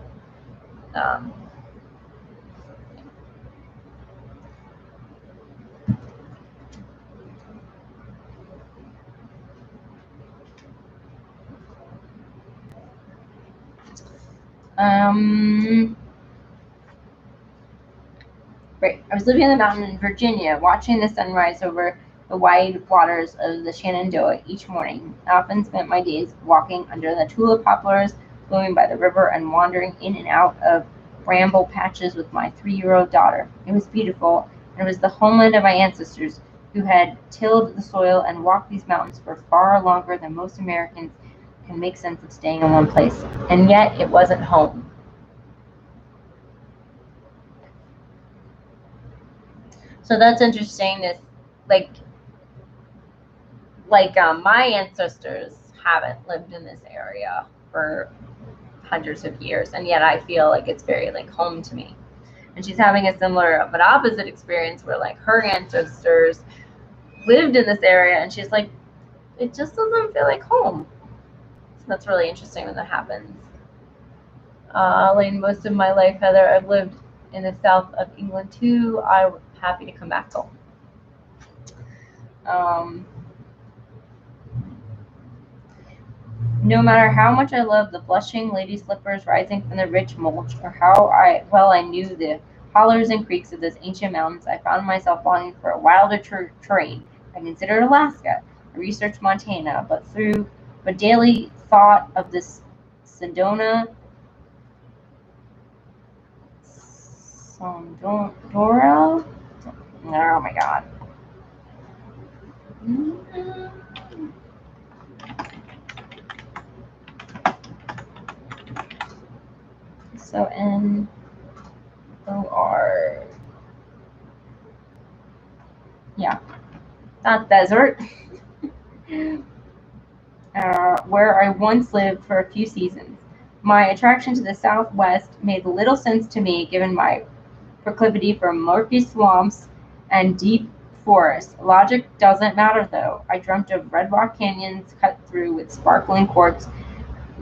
right. I was living on the mountain in Virginia, watching the sunrise over the wide waters of the Shenandoah each morning. I often spent my days walking under the tulip poplars, blooming by the river, and wandering in and out of bramble patches with my 3-year-old daughter. It was beautiful, and it was the homeland of my ancestors who had tilled the soil and walked these mountains for far longer than most Americans can make sense of staying in one place. And yet it wasn't home. So that's interesting. This, my ancestors haven't lived in this area for hundreds of years, and yet I feel like it's very home to me. And she's having a similar but opposite experience where her ancestors lived in this area, and she's like, it just doesn't feel like home. So that's really interesting when that happens. Lane, most of my life, Heather, I've lived in the south of England too. I'm happy to come back home. No matter how much I loved the blushing lady slippers rising from the rich mulch, or how well I knew the hollers and creeks of those ancient mountains, I found myself longing for a wilder terrain. I considered Alaska. I researched Montana, but daily thought of this Sedona, Sondora. Oh my God. So N-O-R. Yeah, not desert. where I once lived for a few seasons. My attraction to the Southwest made little sense to me given my proclivity for murky swamps and deep forests. Logic doesn't matter though. I dreamt of red rock canyons cut through with sparkling quartz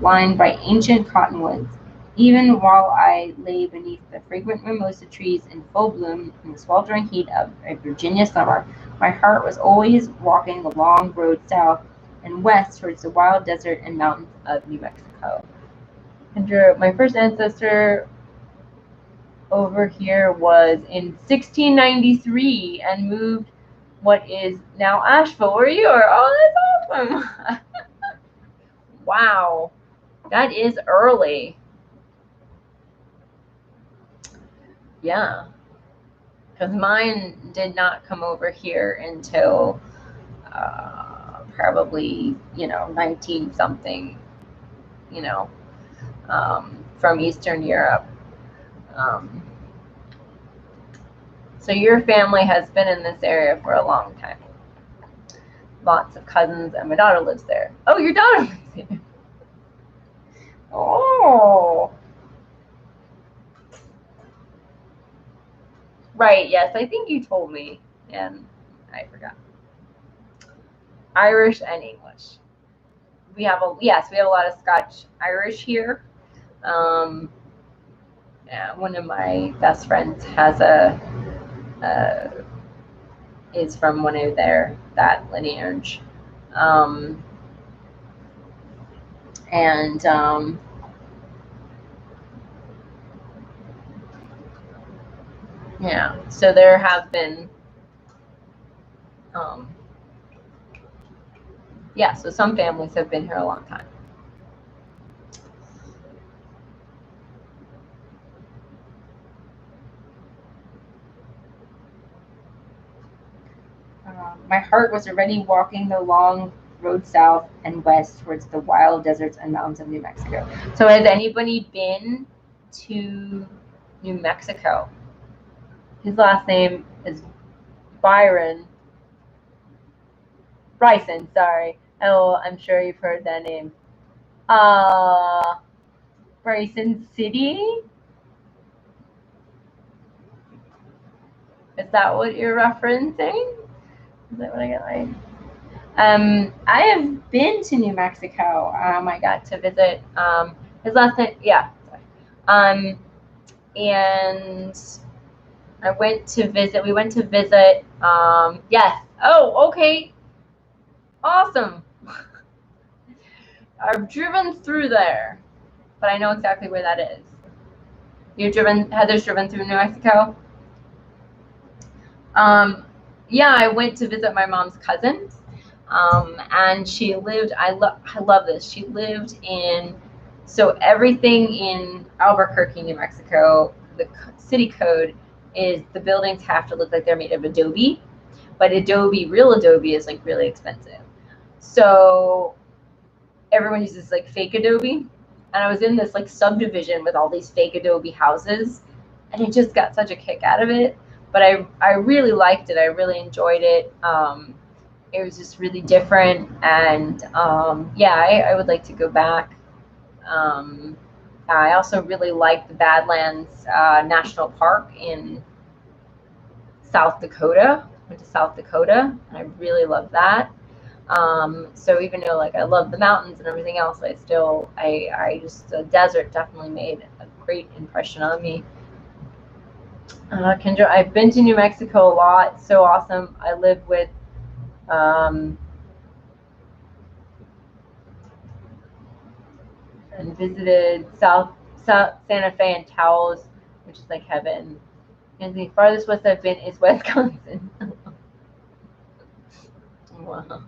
lined by ancient cottonwoods. Even while I lay beneath the fragrant mimosa trees in full bloom in the sweltering heat of a Virginia summer, my heart was always walking the long road south and west towards the wild desert and mountains of New Mexico. And my first ancestor over here was in 1693 and moved what is now Asheville. Where you are? Oh, that's awesome. Wow, that is early. Yeah, because mine did not come over here until probably, 19 something, from Eastern Europe. So your family has been in this area for a long time. Lots of cousins, and my daughter lives there. Oh, your daughter lives there. Oh. Right, yes, I think you told me, and I forgot. Irish and English. We have a lot of Scotch Irish here. Yeah, one of my best friends has is from one of that lineage. Yeah, so there have been, yeah, so some families have been here a long time. My heart was already walking the long road south and west towards the wild deserts and mountains of New Mexico. So has anybody been to New Mexico? His last name is Bryson, sorry. Oh, I'm sure you've heard that name. Bryson City? Is that what you're referencing? Is that what I got right? I have been to New Mexico. I got to visit his last name, yeah. And we went to visit, yes. Oh, okay. Awesome. I've driven through there, but I know exactly where that is. Heather's driven through New Mexico? Yeah, I went to visit my mom's cousin, and she lived, I love this, she lived so everything in Albuquerque, New Mexico, the city code is the buildings have to look like they're made of adobe, but real adobe is like really expensive. So everyone uses like fake adobe, and I was in this like subdivision with all these fake adobe houses, and I just got such a kick out of it. But I really liked it. I really enjoyed it. It was just really different, and yeah, I would like to go back. I also really like the Badlands National Park in South Dakota. Went to South Dakota, and I really love that. So even though like I love the mountains and everything else, the desert definitely made a great impression on me. Kendra, I've been to New Mexico a lot. So awesome. I live with and visited South Santa Fe and Taos, which is like heaven. And the farthest west I've been is Wisconsin. Wow.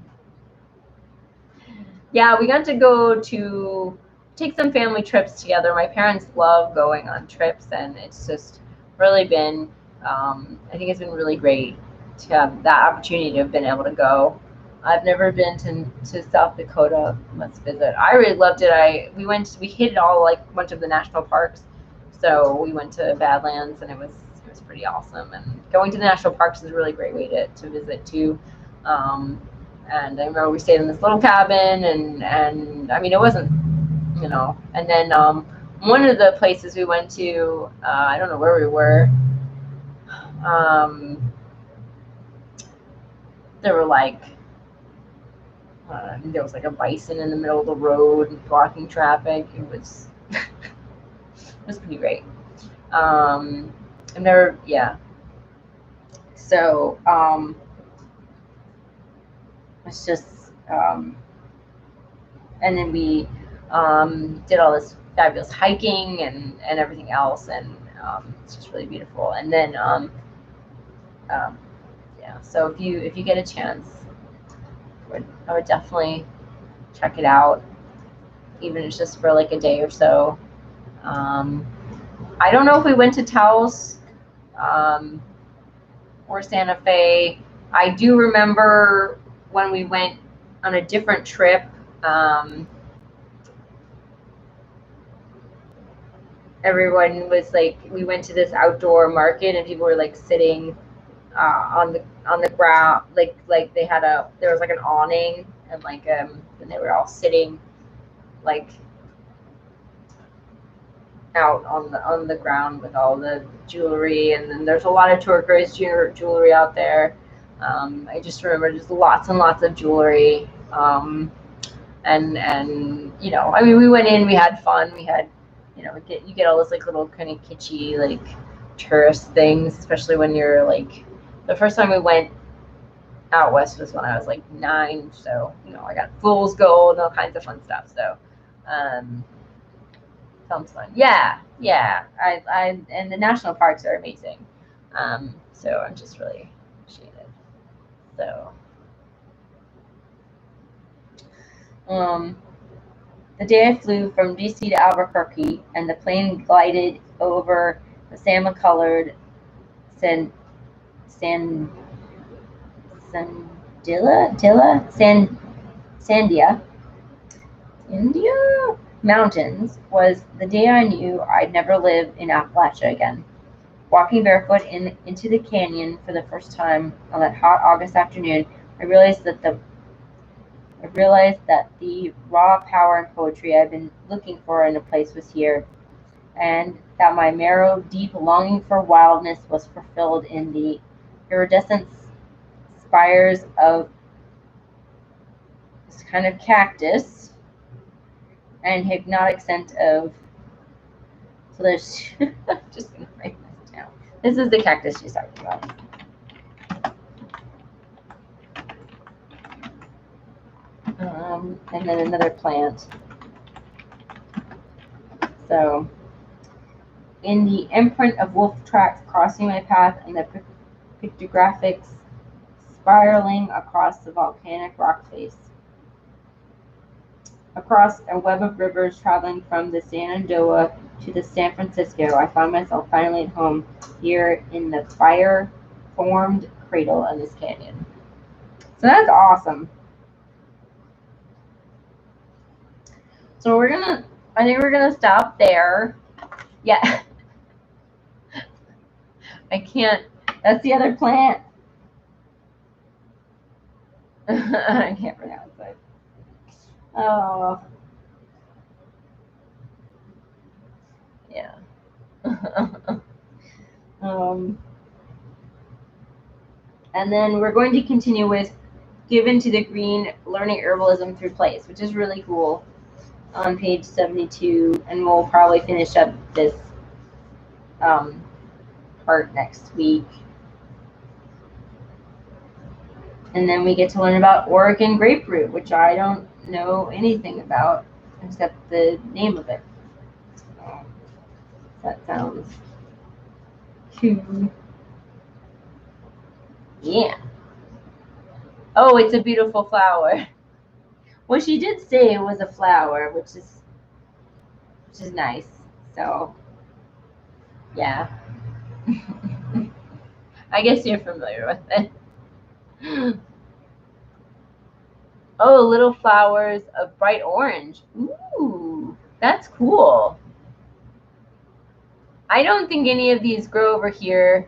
Yeah, we got to go to take some family trips together. My parents love going on trips, and it's just really been, I think it's been really great to have that opportunity to have been able to go. I've never been to South Dakota. Let's visit. I really loved it. We hit all like a bunch of the national parks. So we went to Badlands, and it was pretty awesome. And going to the national parks is a really great way to visit too. And I remember we stayed in this little cabin, and I mean, it wasn't, you know. And then one of the places we went to, I don't know where we were. There were like, there was like a bison in the middle of the road blocking traffic. It was it was pretty great. I've never, yeah. So it's just, and then we did all this fabulous hiking and everything else, and it's just really beautiful. And then yeah, so if you get a chance, I would definitely check it out, even if it's just for like a day or so. I don't know if we went to Taos or Santa Fe. I do remember when we went on a different trip. Everyone was like, we went to this outdoor market and people were like sitting on the ground, like they had there was like an awning, and like and they were all sitting like out on the ground with all the jewelry, and then there's a lot of turquoise jewelry out there. I just remember just lots and lots of jewelry, and you know, I mean, we went in, we had fun, we had, you know, you get all those like little kind of kitschy like tourist things, especially when you're like, the first time we went out west was when I was like 9, so you know, I got fool's gold and all kinds of fun stuff. So sounds fun. Yeah, yeah. I and the national parks are amazing. So I'm just really appreciative. So the day I flew from DC to Albuquerque and the plane glided over the salmon-colored Sandia Mountains was the day I knew I'd never live in Appalachia again. Walking barefoot into the canyon for the first time on that hot August afternoon, I realized that the raw power and poetry I'd been looking for in a place was here, and that my marrow deep longing for wildness was fulfilled in the iridescent spires of this kind of cactus and hypnotic scent of, so there's just gonna write this down. This is the cactus she's talking about. And then another plant. So, in the imprint of wolf tracks crossing my path and the pictographics spiraling across the volcanic rock face. Across a web of rivers traveling from the Shenandoah to the San Francisco, I found myself finally at home here in the fire-formed cradle of this canyon. So that's awesome. So I think we're gonna stop there. Yeah. I can't, that's the other plant. I can't pronounce it. Oh. Yeah. And then we're going to continue with Given to the Green, Learning Herbalism Through Place, which is really cool, on page 72, and we'll probably finish up this part next week. And then we get to learn about Oregon grapefruit, which I don't know anything about except the name of it. So that sounds cool. Yeah. Oh, it's a beautiful flower. Well, she did say it was a flower, which is nice. So, yeah. I guess you're familiar with it. Oh, little flowers of bright orange. Ooh, that's cool. I don't think any of these grow over here.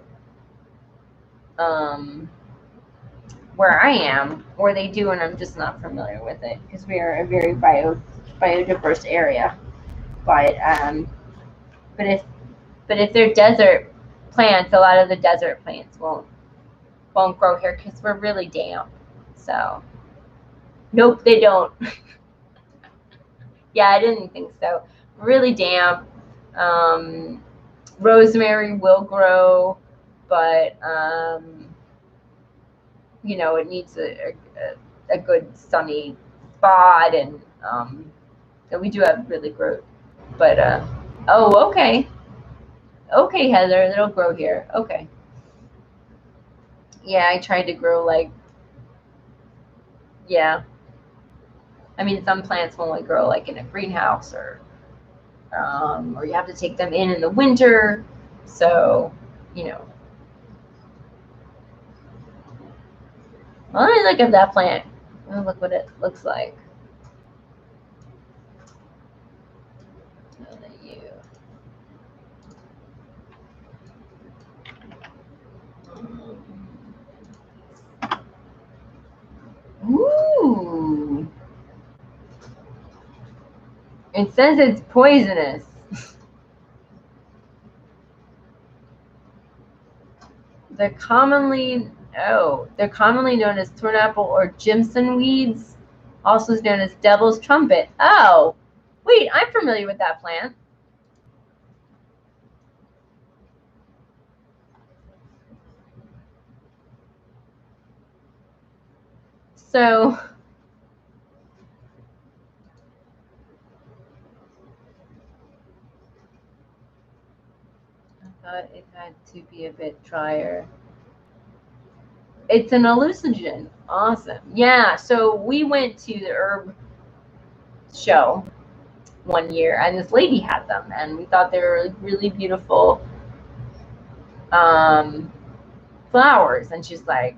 where I am, or they do, and I'm just not familiar with it because we are a very biodiverse area. But but if they're desert plants, a lot of the desert plants won't grow here because we're really damp. So nope, they don't. Yeah, I didn't think so. Really damp. Rosemary will grow, but it needs a good sunny spot, and so we do have really grow. But oh, okay, Heather, it'll grow here. Okay. Yeah, I tried to grow yeah. I mean, some plants will only grow like in a greenhouse, or you have to take them in the winter. So, well, let me look at that plant. Oh, look what it looks like. Ooh. It says it's poisonous. They're commonly known as thornapple or Jimson weeds, also known as devil's trumpet. Oh, wait, I'm familiar with that plant. So I thought it had to be a bit drier. It's an hallucinogen. Awesome. Yeah, so we went to the herb show one year, and this lady had them, and we thought they were really beautiful flowers. And she's like,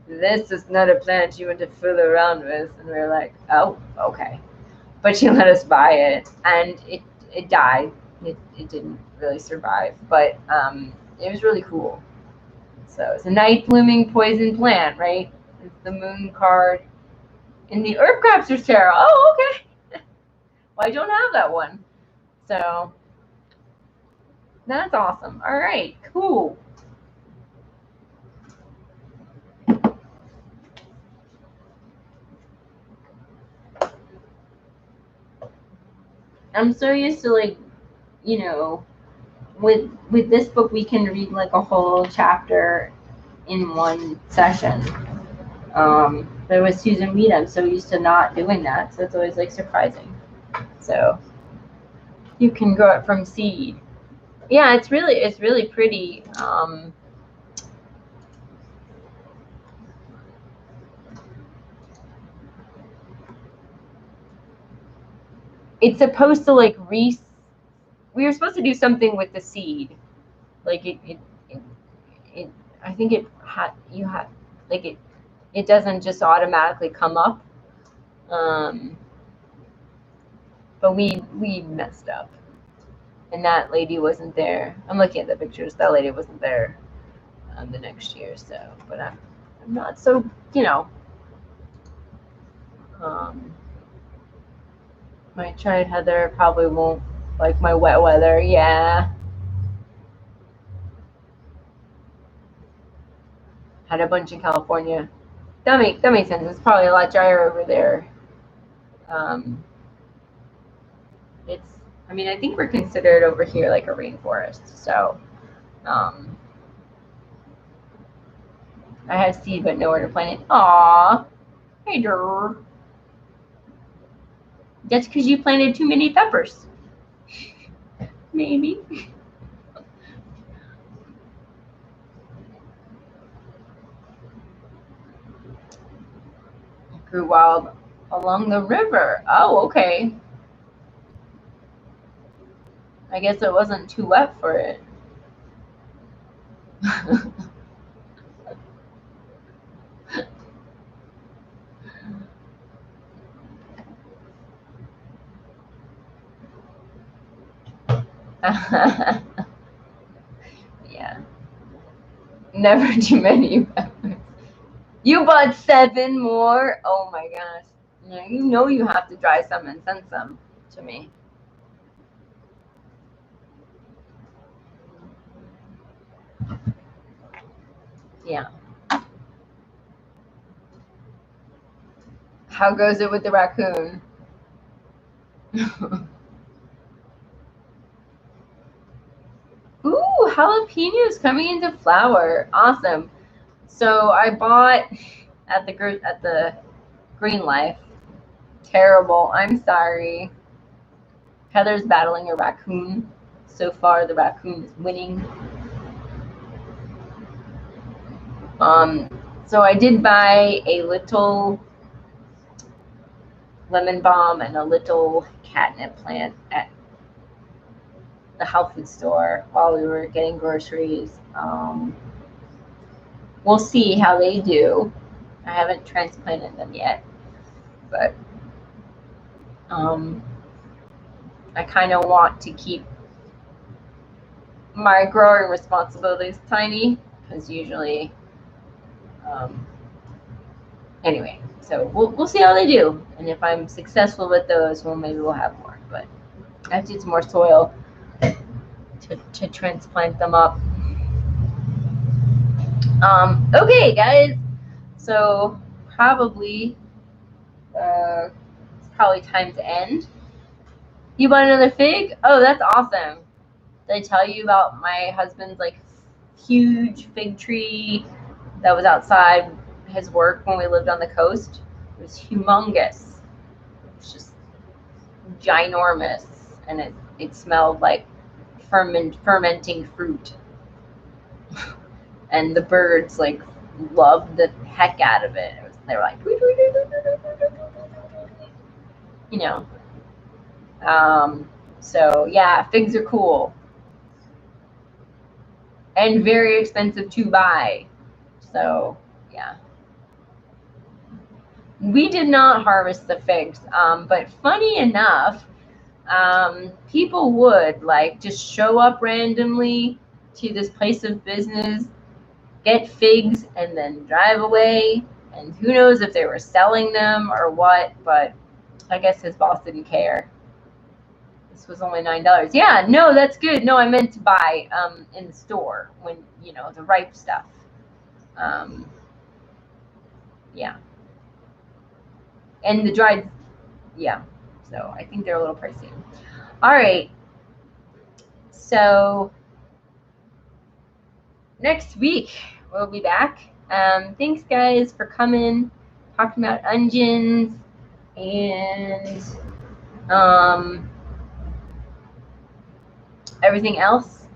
this is not a plant you want to fool around with. And we were like, oh, okay. But she let us buy it, and it died. It didn't really survive, but it was really cool. So it's a night blooming poison plant, right? It's the moon card in the Herb Crafter's Tarot. Oh, okay. Well, I don't have that one. So that's awesome. All right, cool. I'm so used to with this book we can read like a whole chapter in one session. But with Susan Weed, I'm so used to not doing that, so it's always like surprising. So you can grow it from seed. Yeah, it's really pretty. It's supposed to we were supposed to do something with the seed, like it I think it doesn't just automatically come up. But we messed up, and that lady wasn't there. I'm looking at the pictures. That lady wasn't there the next year. So, but I'm not so my tried Heather probably won't like my wet weather. Yeah, had a bunch in California. That makes sense. It's probably a lot drier over there. I think we're considered over here like a rainforest. So, I have seed but nowhere to plant it. Aww, hey Durr. That's because you planted too many peppers. Maybe. It grew wild along the river. Oh, okay. I guess it wasn't too wet for it. Yeah. Never too many peppers. You bought 7 more? Oh my gosh. Yeah, you know you have to dry some and send some to me. Yeah. How goes it with the raccoon? Ooh, jalapenos coming into flower. Awesome. So I bought at the Green Life. Terrible. I'm sorry. Heather's battling a raccoon. So far, the raccoon is winning. So I did buy a little lemon balm and a little catnip plant at the health food store while we were getting groceries. We'll see how they do. I haven't transplanted them yet, but I kind of want to keep my growing responsibilities tiny because usually, anyway, so we'll see how they do, and if I'm successful with those, well, maybe we'll have more, but I have to use more soil to transplant them up. Okay, guys, so probably it's probably time to end. You bought another fig? Oh, that's awesome. Did I tell you about my husband's like huge fig tree that was outside his work when we lived on the coast? It was humongous. It was just ginormous, and it smelled like fermenting fruit. And the birds like loved the heck out of it. They were like, you know. So yeah, figs are cool and very expensive to buy. So yeah, we did not harvest the figs, but funny enough, people would like just show up randomly to this place of business, get figs, and then drive away. And who knows if they were selling them or what, but I guess his boss didn't care. This was only $9. Yeah, no, that's good. No, I meant to buy in the store when, you know, the ripe stuff. Yeah. And the dried, yeah. So I think they're a little pricey. All right. So next week we'll be back. Thanks, guys, for coming, talking about onions and everything else.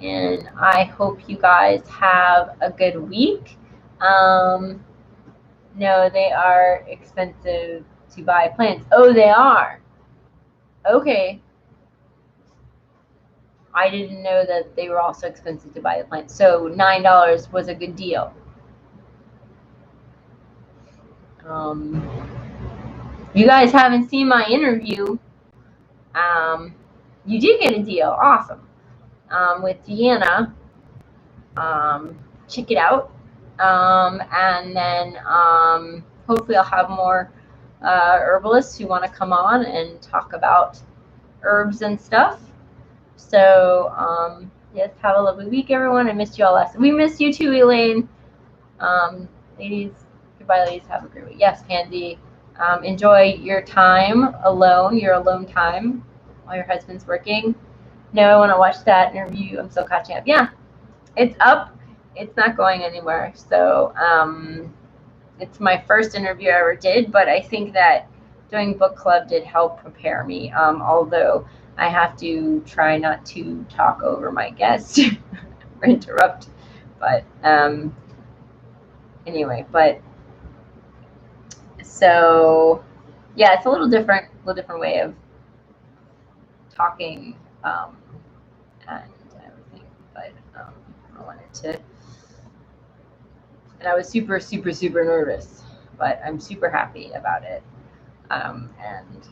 And I hope you guys have a good week. No, they are expensive to buy plants. Oh, they are. Okay. I didn't know that they were also expensive to buy the plants. So $9 was a good deal. You guys haven't seen my interview. You did get a deal. Awesome. With Deanna. Check it out. And then hopefully I'll have more herbalists who want to come on and talk about herbs and stuff. So yes, have a lovely week, everyone. I missed you all last. We missed you too, Elaine. Ladies, goodbye, ladies. Have a great week. Yes, Pansy. Enjoy your time alone, your alone time while your husband's working. No, I want to watch that interview. I'm still catching up. Yeah, it's up. It's not going anywhere. So it's my first interview I ever did, but I think that doing book club did help prepare me, although I have to try not to talk over my guests or interrupt. But anyway, but so yeah, it's a little different way of talking and everything. But I wanted to, and I was super nervous, but I'm super happy about it, and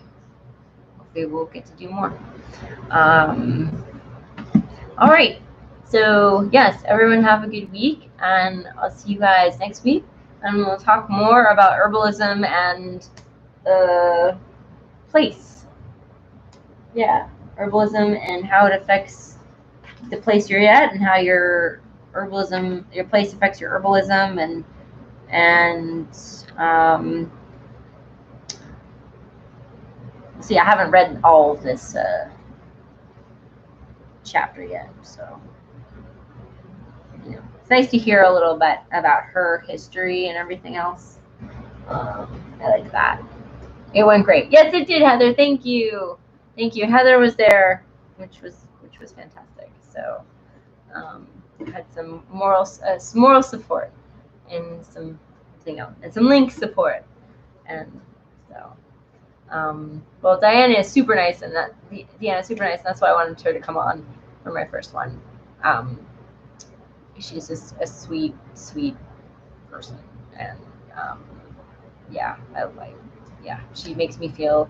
hopefully we'll get to do more. All right. So yes, everyone have a good week, and I'll see you guys next week. and we'll talk more about herbalism and place. Yeah, herbalism and how it affects the place you're at, and how your place affects your herbalism, and see, I haven't read all of this chapter yet, so it's nice to hear a little bit about her history and everything else. I like that. It went great. Yes, it did, Heather. Thank you. Heather was there, which was fantastic. So had some moral support and some link support, and so well, Diana is super nice, and Deanna's super nice, and that's why I wanted her to come on for my first one. She's just a sweet person, and yeah, she makes me feel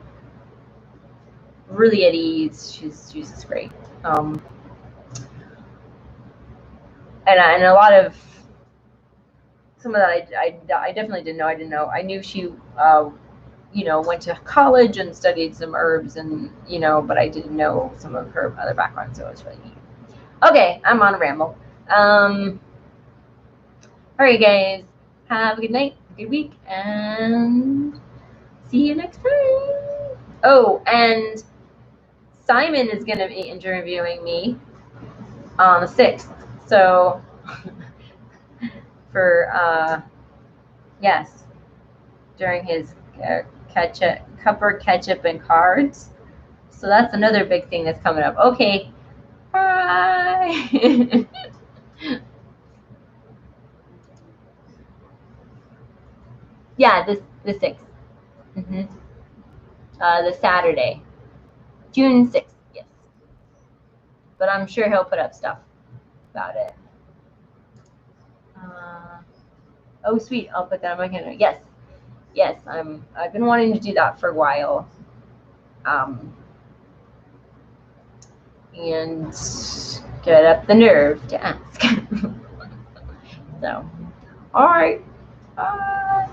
really at ease. She's just great. And a lot of some of that I definitely didn't know. I knew she went to college and studied some herbs, and but I didn't know some of her other background, so it was really neat. Okay, I'm on a ramble. All right, guys, have a good night, a good week, and see you next time. Oh, and Simon is going to be interviewing me on the 6th. So, for, yes, during his Cupper Ketchup and Cards. So that's another big thing that's coming up. Okay, bye. Yeah, the 6th. The Saturday. June 6th, yes. But I'm sure he'll put up stuff about it. Oh, sweet. I'll put that on my calendar. Yes. I've been wanting to do that for a while. And get up the nerve to ask. So, all right. Bye.